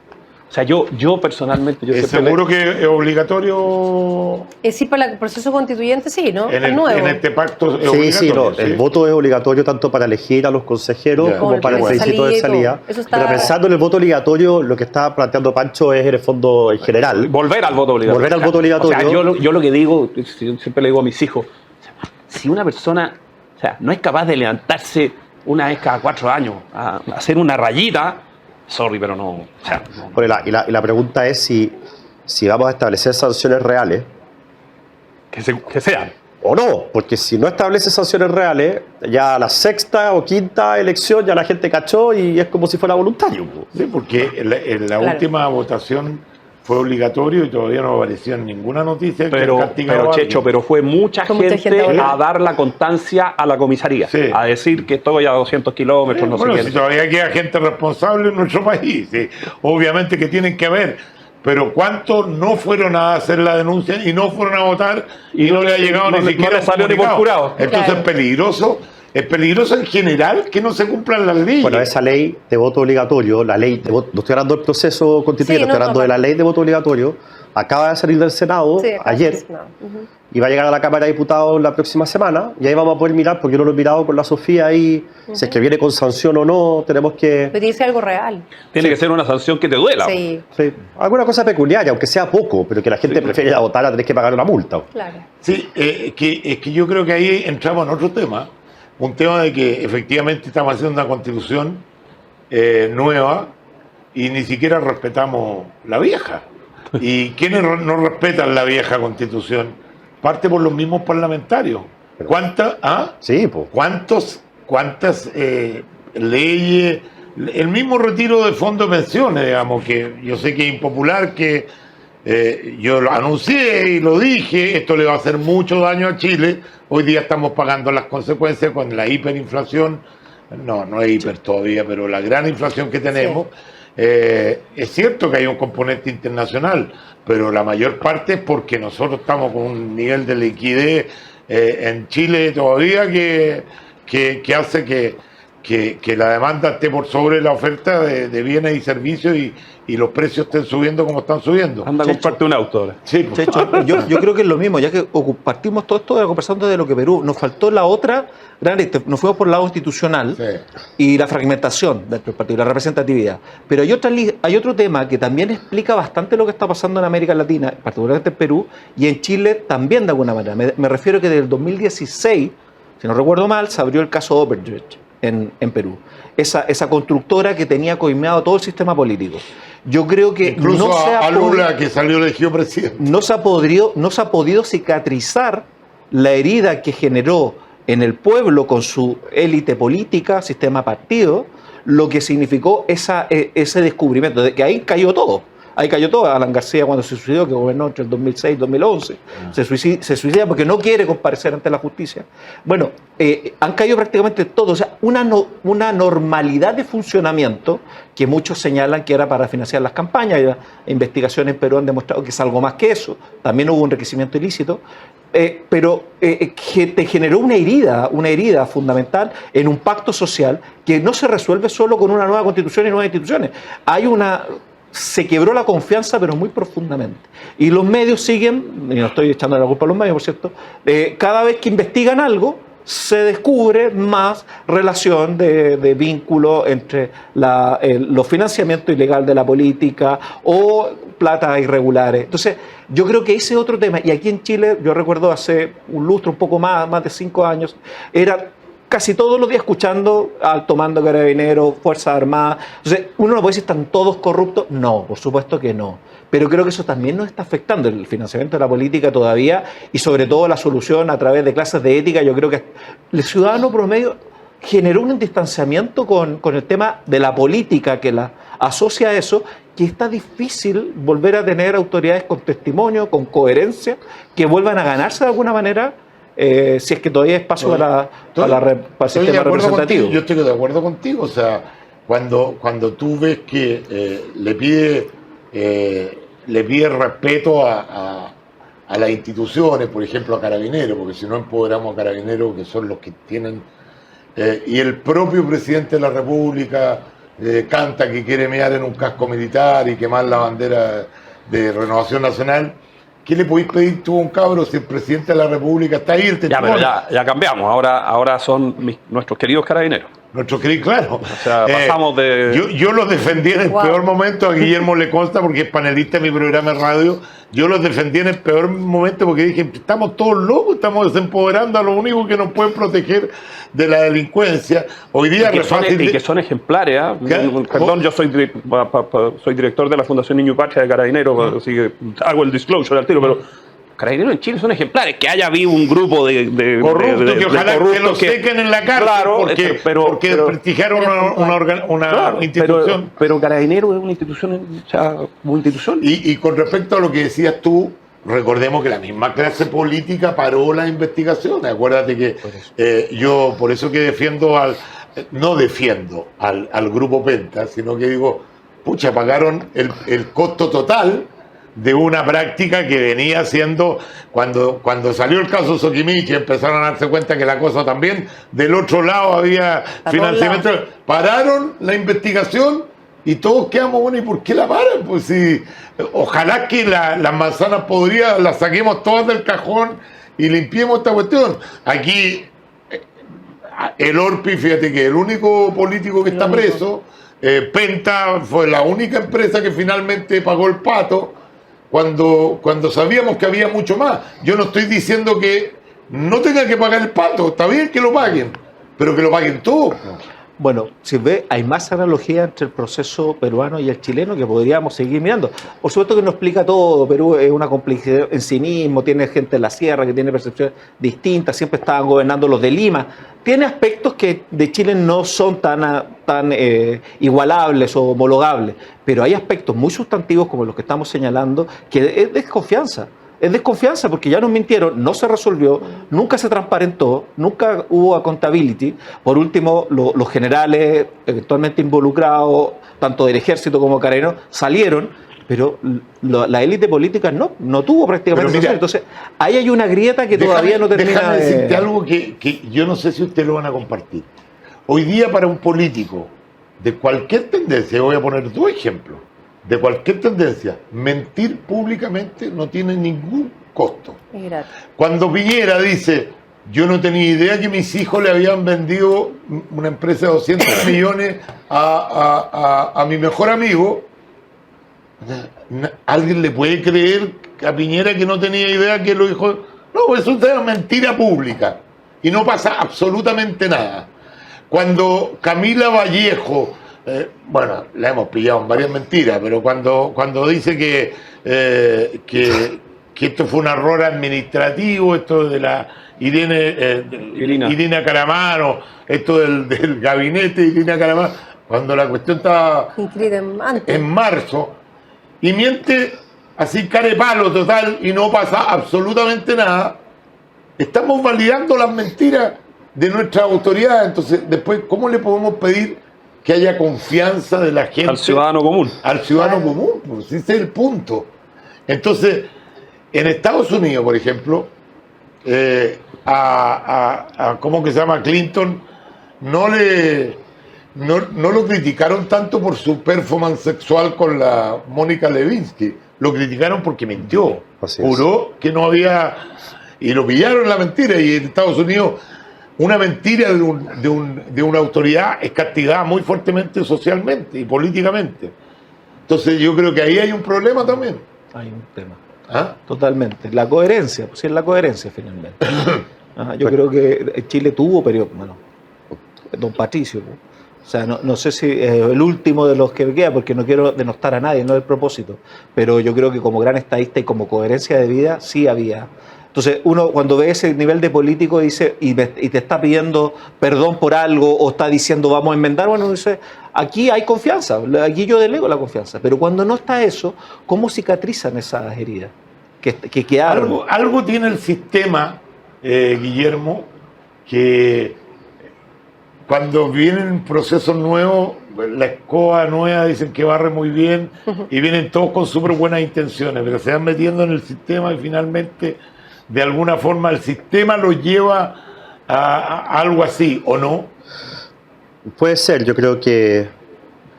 O sea, yo personalmente... ¿Seguro que es obligatorio? Sí, para el proceso constituyente sí, ¿no? En este pacto es obligatorio. El voto es obligatorio tanto para elegir a los consejeros como para el plebiscito de salida. Pero pensando en el voto obligatorio, lo que está planteando Pancho es en el fondo en general. Volver al voto obligatorio. Volver al voto obligatorio. O sea, yo lo que digo, siempre le digo a mis hijos, si una persona no es capaz de levantarse una vez cada 4 años a hacer una rayita, sorry, pero no. Bueno, y la pregunta es si vamos a establecer sanciones reales. Que sean. O no, porque si no establece sanciones reales, ya a la 6ª o 5ª elección ya la gente cachó y es como si fuera voluntario. Sí, porque en la última votación fue obligatorio y todavía no apareció en ninguna noticia. Pero Checho, pero fue mucha gente a dar la constancia a la comisaría, a decir que estoy a 200 kilómetros, no sé qué. Si todavía queda gente responsable en nuestro país, obviamente que tienen que haber, pero ¿cuántos no fueron a hacer la denuncia y no fueron a votar y no le ha llegado ni siquiera? No le salió ni por jurado. Entonces es peligroso. Es peligroso en general que no se cumplan las leyes. Bueno, esa ley de voto obligatorio, la ley de voto, no estoy hablando del proceso constituyente, estoy hablando de la ley de voto obligatorio, acaba de salir del Senado ayer y va a llegar a la Cámara de Diputados la próxima semana y ahí vamos a poder mirar, porque yo no lo he mirado con la Sofía ahí, si es que viene con sanción o no, tenemos que... Pero tiene que ser algo real. Tiene que ser una sanción que te duela. Sí. Alguna cosa peculiar, aunque sea poco, pero que la gente prefiere ir a votar a tener que pagar una multa. Claro. Sí, es que yo creo que ahí entramos en otro tema. Un tema de que efectivamente estamos haciendo una constitución nueva y ni siquiera respetamos la vieja. ¿Y quiénes no respetan la vieja Constitución? Parte por los mismos parlamentarios. ¿Cuántas? Sí, pues. ¿Cuántas leyes? El mismo retiro de fondos de pensiones, digamos, que yo sé que es impopular, que yo lo anuncié y lo dije, esto le va a hacer mucho daño a Chile. Hoy día estamos pagando las consecuencias con la hiperinflación. No es hiper todavía, pero la gran inflación que tenemos. Es cierto que hay un componente internacional, pero la mayor parte es porque nosotros estamos con un nivel de liquidez en Chile todavía que hace que la demanda esté por sobre la oferta de bienes y servicios y los precios estén subiendo como están subiendo. Anda a comprarte un auto ahora. Sí, pues. Checho, yo creo que es lo mismo, ya que partimos todo esto de la conversación de lo que Perú, nos faltó la otra gran, nos fuimos por el lado institucional y la fragmentación del partido, la representatividad. Pero hay otro tema que también explica bastante lo que está pasando en América Latina, particularmente en Perú, y en Chile también de alguna manera. Me refiero que desde el 2016, si no recuerdo mal, se abrió el caso Odebrecht en Perú. Esa constructora que tenía coimeado todo el sistema político. Yo creo que incluso no se a Lula, que salió elegido presidente. No se ha podido cicatrizar la herida que generó en el pueblo con su élite política, sistema partido, lo que significó ese descubrimiento, de que ahí cayó todo. Ahí cayó todo. Alan García, cuando se suicidó, que gobernó entre el 2006 y 2011, se suicida porque no quiere comparecer ante la justicia. Bueno, han caído prácticamente todos. O sea, una normalidad de funcionamiento que muchos señalan que era para financiar las campañas. Y las investigaciones en Perú han demostrado que es algo más que eso. También hubo un enriquecimiento ilícito. Pero que te generó una herida fundamental en un pacto social que no se resuelve solo con una nueva constitución y nuevas instituciones. Se quebró la confianza, pero muy profundamente. Y los medios siguen, y no estoy echando la culpa a los medios, por cierto, cada vez que investigan algo, se descubre más relación de vínculo entre los financiamientos ilegales de la política o platas irregulares. Entonces, yo creo que ese es otro tema. Y aquí en Chile, yo recuerdo hace un lustro, un poco más de 5 años, era casi todos los días escuchando Alto Mando Carabineros, Fuerzas Armadas. Entonces, uno no puede decir, ¿están todos corruptos? No, por supuesto que no. Pero creo que eso también nos está afectando, el financiamiento de la política todavía, y sobre todo la solución a través de clases de ética. Yo creo que el ciudadano promedio generó un distanciamiento con el tema de la política que la asocia a eso, que está difícil volver a tener autoridades con testimonio, con coherencia, que vuelvan a ganarse de alguna manera, si es que todavía hay espacio para el sistema representativo. Yo estoy de acuerdo contigo. O sea, cuando tú ves que le pide respeto a las instituciones, por ejemplo a Carabineros, porque si no empoderamos a Carabineros, que son los que tienen... y el propio presidente de la República canta que quiere mear en un casco militar y quemar la bandera de Renovación Nacional. ¿Qué le podéis pedir tú a un cabro si el presidente de la República está ahí? Ya cambiamos, ahora son nuestros queridos carabineros. Nuestros queridos, claro. O sea, pasamos de... Yo los defendí en el peor momento, a Guillermo le consta porque es panelista en mi programa de radio. Yo los defendí en el peor momento porque dije, estamos todos locos, estamos desempoderando a los únicos que nos pueden proteger de la delincuencia. Hoy día y que son ejemplares. Perdón, yo soy director de la Fundación Niño y Patria de Carabineros, así que hago el disclosure al tiro, pero Carabineros en Chile son ejemplares. Que haya habido un grupo de corruptos que ojalá que los sequen en la cárcel, claro, porque desprestigiaron una institución. Pero Carabineros es una institución, Y con respecto a lo que decías tú, recordemos que la misma clase política paró las investigaciones. Acuérdate que yo por eso que no defiendo al grupo Penta, sino que digo, pucha, pagaron el costo total de una práctica que venía siendo, cuando salió el caso Soquimich, empezaron a darse cuenta que la cosa también, del otro lado había financiamiento, pararon la investigación y todos quedamos, bueno, ¿y por qué la paran? Pues si, ojalá que las manzanas podridas las saquemos todas del cajón y limpiemos esta cuestión. Aquí, el Orpi, fíjate que el único político que está preso, Penta fue la única empresa que finalmente pagó el pato, cuando sabíamos que había mucho más. Yo no estoy diciendo que no tengan que pagar el pato, está bien que lo paguen, pero que lo paguen todo. Bueno, si ve, hay más analogía entre el proceso peruano y el chileno que podríamos seguir mirando. Por supuesto que no explica todo, Perú es una complejidad en sí mismo, tiene gente en la sierra que tiene percepciones distintas, siempre estaban gobernando los de Lima. Tiene aspectos que de Chile no son tan igualables o homologables, pero hay aspectos muy sustantivos como los que estamos señalando que es desconfianza. Es desconfianza porque ya nos mintieron, no se resolvió, nunca se transparentó, nunca hubo accountability. Por último, los generales eventualmente involucrados, tanto del ejército como carabineros, salieron, pero la élite política no tuvo prácticamente Pero mira, entonces, ahí hay una grieta que todavía no termina déjame de... decirte algo que yo no sé si ustedes lo van a compartir. Hoy día para un político de cualquier tendencia, voy a poner 2 ejemplos, de cualquier tendencia, mentir públicamente no tiene ningún costo. Es gratis. Cuando Piñera dice, yo no tenía idea que mis hijos le habían vendido una empresa de 200 millones a mi mejor amigo, ¿alguien le puede creer a Piñera que no tenía idea que los hijos... No, eso es una mentira pública y no pasa absolutamente nada. Cuando Camila Vallejo... bueno, la hemos pillado en varias mentiras, pero cuando dice que esto fue un error administrativo, esto de la Irina Caramano, esto del gabinete de Irina Caramano, cuando la cuestión estaba Inscrita antes. en marzo, y miente así carepalo total y no pasa absolutamente nada, estamos validando las mentiras de nuestras autoridades. Entonces, después, ¿cómo le podemos pedir que haya confianza de la gente Al ciudadano común. al ciudadano común? Pues ese es el punto. Entonces, en Estados Unidos, por ejemplo, ¿cómo que se llama? Clinton no lo criticaron tanto por su performance sexual con la Mónica Lewinsky, lo criticaron porque mintió, Así es. juró que no había, y lo pillaron en la mentira. Y en Estados Unidos una mentira de una autoridad es castigada muy fuertemente socialmente y políticamente. Entonces yo creo que ahí hay un problema también. Hay un tema. ¿Ah? Totalmente. La coherencia, pues sí es la coherencia finalmente. Ajá, yo creo que Chile tuvo periodo, bueno, don Patricio, pues. O sea, no sé si el último de los que queda, porque no quiero denostar a nadie, no es el propósito, pero yo creo que como gran estadista y como coherencia de vida sí había. Entonces uno cuando ve ese nivel de político dice y te está pidiendo perdón por algo o está diciendo vamos a enmendar, bueno, dice, aquí hay confianza, aquí yo delego la confianza, pero cuando no está eso, ¿cómo cicatrizan esas heridas que quedaron? Algo tiene el sistema, Guillermo, que cuando vienen procesos nuevos, la escoba nueva dicen que barre muy bien y vienen todos con súper buenas intenciones, pero se van metiendo en el sistema y finalmente de alguna forma el sistema los lleva a algo así, ¿o no? Puede ser, yo creo que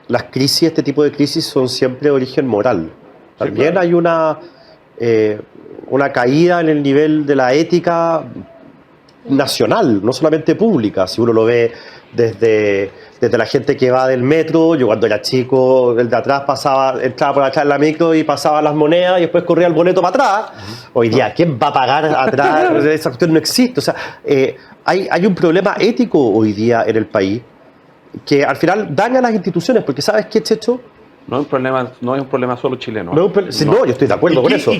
las crisis, este tipo de crisis son siempre de origen moral. También claro. hay una caída en el nivel de la ética nacional, no solamente pública. Si uno lo ve desde la gente que va del metro, yo cuando era chico, el de atrás entraba por atrás en la micro y pasaba las monedas y después corría el boleto para atrás. Hoy día, ¿quién va a pagar atrás? Esa cuestión no existe. O sea, hay un problema ético hoy día en el país que al final daña a las instituciones, porque ¿sabes qué, Checho? No es un problema solo chileno. No, yo estoy de acuerdo con eso.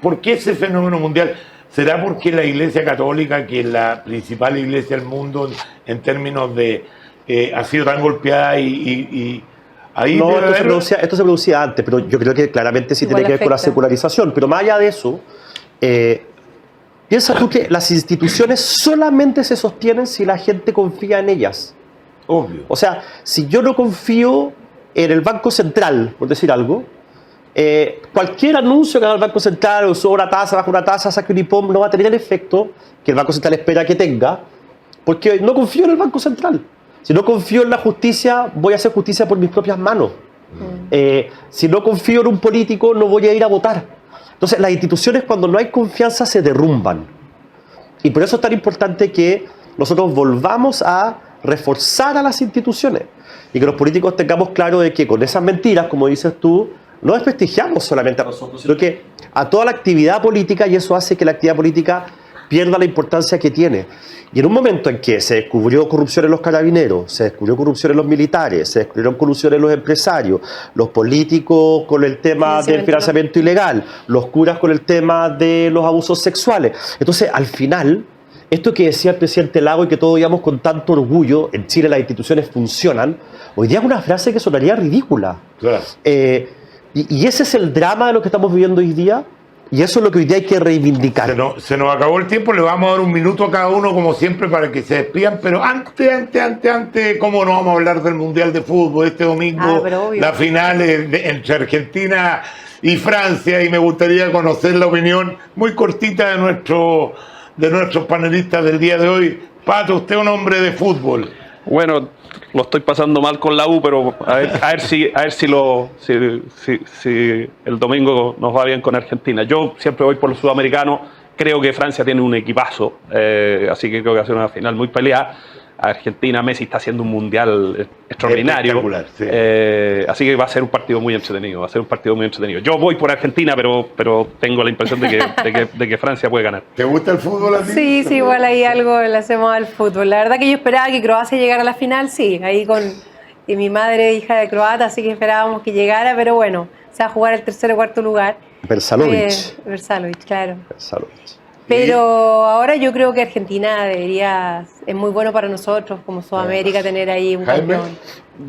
¿Por qué ese fenómeno mundial? ¿Será porque la Iglesia Católica, que es la principal iglesia del mundo en términos de... ha sido tan golpeada y ahí... No, esto se producía antes, pero yo creo que claramente sí Igual tiene que ver con la afecta. secularización. Pero más allá de eso, piensa tú que las instituciones solamente se sostienen si la gente confía en ellas. Obvio. O sea, si yo no confío en el Banco Central, por decir algo, cualquier anuncio que haga el Banco Central, o sube una tasa, baja una tasa, saque un IPOM, no va a tener el efecto que el Banco Central espera que tenga, porque no confío en el Banco Central. Si no confío en la justicia, voy a hacer justicia por mis propias manos. Si no confío en un político, no voy a ir a votar. Entonces, las instituciones, cuando no hay confianza, se derrumban. Y por eso es tan importante que nosotros volvamos a reforzar a las instituciones y que los políticos tengamos claro de que con esas mentiras, como dices tú, no desprestigiamos solamente a nosotros, sino que a toda la actividad política, y eso hace que la actividad política pierda la importancia que tiene. Y en un momento en que se descubrió corrupción en los carabineros, se descubrió corrupción en los militares, se descubrieron corrupción en los empresarios, los políticos con el tema del financiamiento ilegal, los curas con el tema de los abusos sexuales. Entonces, al final, esto que decía el presidente Lago y que todos digamos con tanto orgullo, en Chile las instituciones funcionan, hoy día es una frase que sonaría ridícula. Claro. Y ese es el drama de lo que estamos viviendo hoy día. Y eso es lo que hoy día hay que reivindicar. Se nos acabó el tiempo, le vamos a dar un minuto a cada uno, como siempre, para que se despidan. Pero antes, ¿cómo no vamos a hablar del Mundial de Fútbol? Este domingo, la final entre Argentina y Francia, y me gustaría conocer la opinión muy cortita de nuestros panelistas del día de hoy. Pato, usted es un hombre de fútbol. Bueno, lo estoy pasando mal con la U, pero a ver si el domingo nos va bien con Argentina. Yo siempre voy por los sudamericanos. Creo que Francia tiene un equipazo, así que creo que va a ser una final muy peleada. Argentina, Messi está haciendo un mundial extraordinario. Espectacular, sí. Así que va a ser un partido muy entretenido. Yo voy por Argentina, pero tengo la impresión de que Francia puede ganar. ¿Te gusta el fútbol a ti? Sí, igual hay algo le hacemos al fútbol. La verdad que yo esperaba que Croacia llegara a la final, sí, ahí con mi madre, hija de croata, así que esperábamos que llegara, pero bueno, se va a jugar el tercer o cuarto lugar. Versalovic, claro. Pero ahora yo creo que Argentina es muy bueno para nosotros como Sudamérica tener ahí un campeón.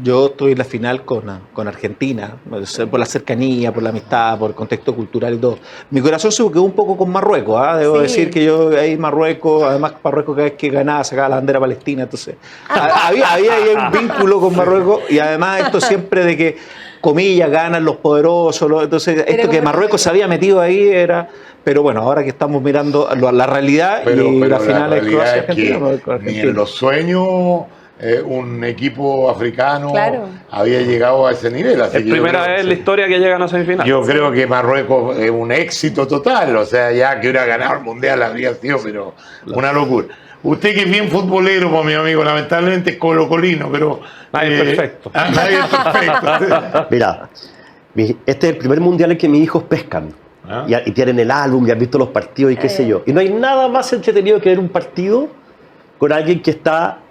Yo estoy en la final con Argentina, por la cercanía, por la amistad, por el contexto cultural y todo. Mi corazón se quedó un poco con Marruecos, debo decir que yo ahí Marruecos, además Marruecos cada vez que ganaba sacaba la bandera palestina, entonces había ahí un vínculo con Marruecos, y además esto siempre de que, comillas, ganan los poderosos, entonces esto que Marruecos se había metido ahí era... Pero bueno, ahora que estamos mirando la realidad, pero la final es Croacia-Argentina. Ni en los sueños un equipo africano había llegado a ese nivel. Así es primera vez en la historia que llegan a semifinal. Yo creo que Marruecos es un éxito total. O sea, ya que hubiera ganado el Mundial habría sido, pero una locura. Usted que es bien futbolero, pues mi amigo, lamentablemente es colocolino, pero... Nadie es perfecto. Nadie es perfecto. Mira, este es el primer Mundial en que mis hijos pescan. Y tienen el álbum y han visto los partidos y qué sé yo. Y no hay nada más entretenido que ver un partido con alguien que está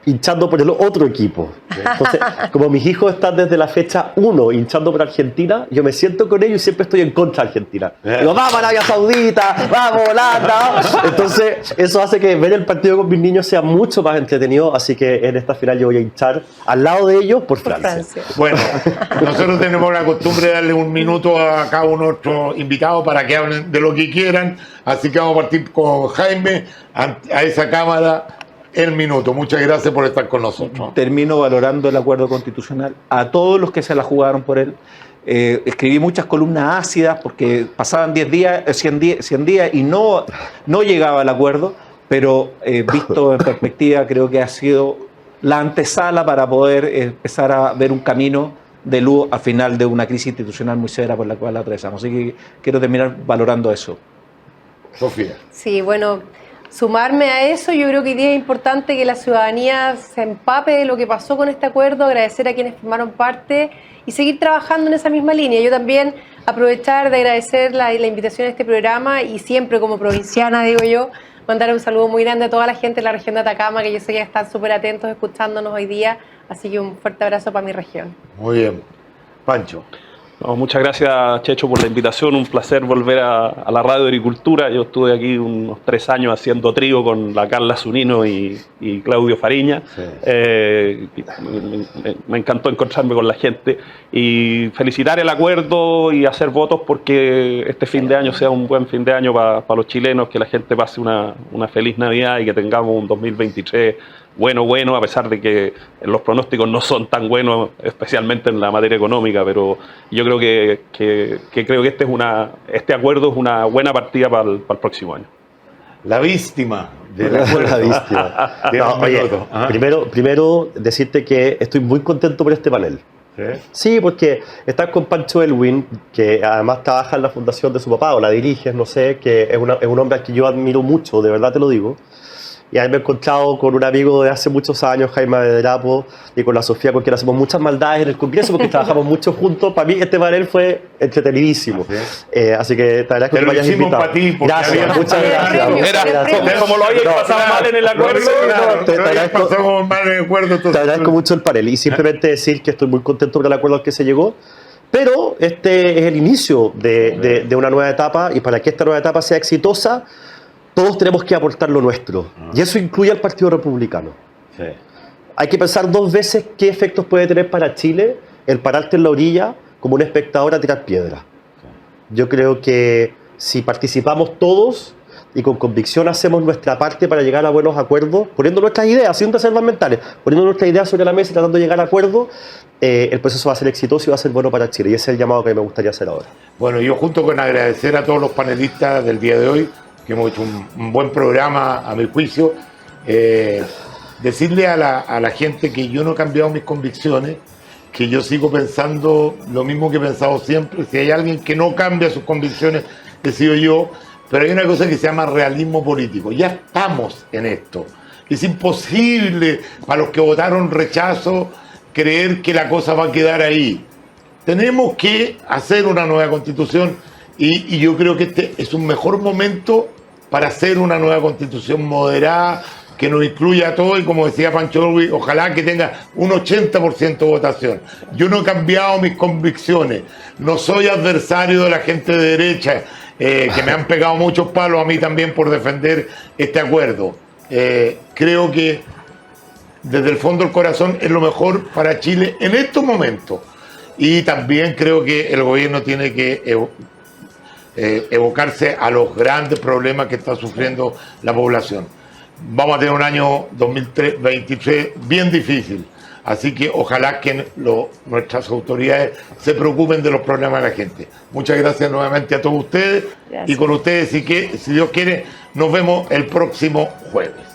hinchando por el otro equipo. Entonces, como mis hijos están desde la fecha 1 hinchando por Argentina, yo me siento con ellos y siempre estoy en contra de Argentina. Digo, vamos Arabia Saudita, vamos Holanda. Entonces, eso hace que ver el partido con mis niños sea mucho más entretenido. Así que en esta final yo voy a hinchar al lado de ellos por Francia. Bueno, nosotros tenemos la costumbre de darle un minuto a cada uno de nuestros invitados para que hablen de lo que quieran. Así que vamos a partir con Jaime a esa cámara. El minuto. Muchas gracias por estar con nosotros. Termino valorando el acuerdo constitucional a todos los que se la jugaron por él. Escribí muchas columnas ácidas porque pasaban 100 días y no llegaba al acuerdo, pero visto en perspectiva creo que ha sido la antesala para poder empezar a ver un camino de luz al final de una crisis institucional muy severa por la cual la atravesamos. Así que quiero terminar valorando eso. Sofía. Sí, bueno, sumarme a eso, yo creo que hoy día es importante que la ciudadanía se empape de lo que pasó con este acuerdo, agradecer a quienes formaron parte y seguir trabajando en esa misma línea. Yo también aprovechar de agradecer la invitación a este programa y siempre como provinciana, digo yo, mandar un saludo muy grande a toda la gente de la región de Atacama, que yo sé que están súper atentos escuchándonos hoy día, así que un fuerte abrazo para mi región. Muy bien. Pancho. No, muchas gracias, Checho, por la invitación. Un placer volver a la Radio Agricultura. Yo estuve aquí unos 3 años haciendo trío con la Carla Zunino y Claudio Fariña. Sí. Me encantó encontrarme con la gente y felicitar el acuerdo y hacer votos porque este fin de año sea un buen fin de año para los chilenos, que la gente pase una feliz Navidad y que tengamos un 2023 bueno, a pesar de que los pronósticos no son tan buenos, especialmente en la materia económica, pero yo creo que este acuerdo es una buena partida para el próximo año. La víctima del acuerdo. La víctima. No, oye, primero decirte que estoy muy contento por este panel. Sí, porque estás con Pancho Elwin, que además trabaja en la fundación de su papá, o la diriges, no sé, que es un hombre al que yo admiro mucho, de verdad te lo digo. y haberme encontrado con un amigo de hace muchos años, Jaime Bedrapo, y con la Sofía, con quien hacemos muchas maldades en el Congreso, porque trabajamos mucho juntos. Para mí este panel fue entretenidísimo. Así que te agradezco que me hayas invitado. Gracias, muchas gracias. Como lo habéis pasado mal en el acuerdo. Te agradezco mucho el panel y simplemente decir que estoy muy contento con el acuerdo al que se llegó. Pero este es el inicio de una nueva etapa, y para que esta nueva etapa sea exitosa, todos tenemos que aportar lo nuestro. Y eso incluye al Partido Republicano. Sí. Hay que pensar 2 veces qué efectos puede tener para Chile el pararte en la orilla como un espectador a tirar piedras. Yo creo que si participamos todos y con convicción hacemos nuestra parte para llegar a buenos acuerdos, poniendo nuestras ideas, sin reservas mentales, poniendo nuestras ideas sobre la mesa y tratando de llegar a acuerdos, el proceso va a ser exitoso y va a ser bueno para Chile. Y ese es el llamado que me gustaría hacer ahora. Bueno, yo junto con agradecer a todos los panelistas del día de hoy, que hemos hecho un buen programa a mi juicio, decirle a la gente que yo no he cambiado mis convicciones, que yo sigo pensando lo mismo que he pensado siempre. Si hay alguien que no cambia sus convicciones, he sido yo. Pero hay una cosa que se llama realismo político. Ya estamos en esto. Es imposible para los que votaron rechazo creer que la cosa va a quedar ahí. Tenemos que hacer una nueva constitución y yo creo que este es un mejor momento para hacer una nueva constitución moderada que nos incluya a todos, y como decía Pancho Orbi, ojalá que tenga un 80% de votación. Yo no he cambiado mis convicciones, no soy adversario de la gente de derecha, que me han pegado muchos palos a mí también por defender este acuerdo. Creo que desde el fondo del corazón es lo mejor para Chile en estos momentos, y también creo que el gobierno tiene que evocarse a los grandes problemas que está sufriendo la población. Vamos a tener un año 2023 bien difícil, así que ojalá que nuestras autoridades se preocupen de los problemas de la gente. Muchas gracias nuevamente a todos ustedes. Gracias. Y con ustedes, si Dios quiere, nos vemos el próximo jueves.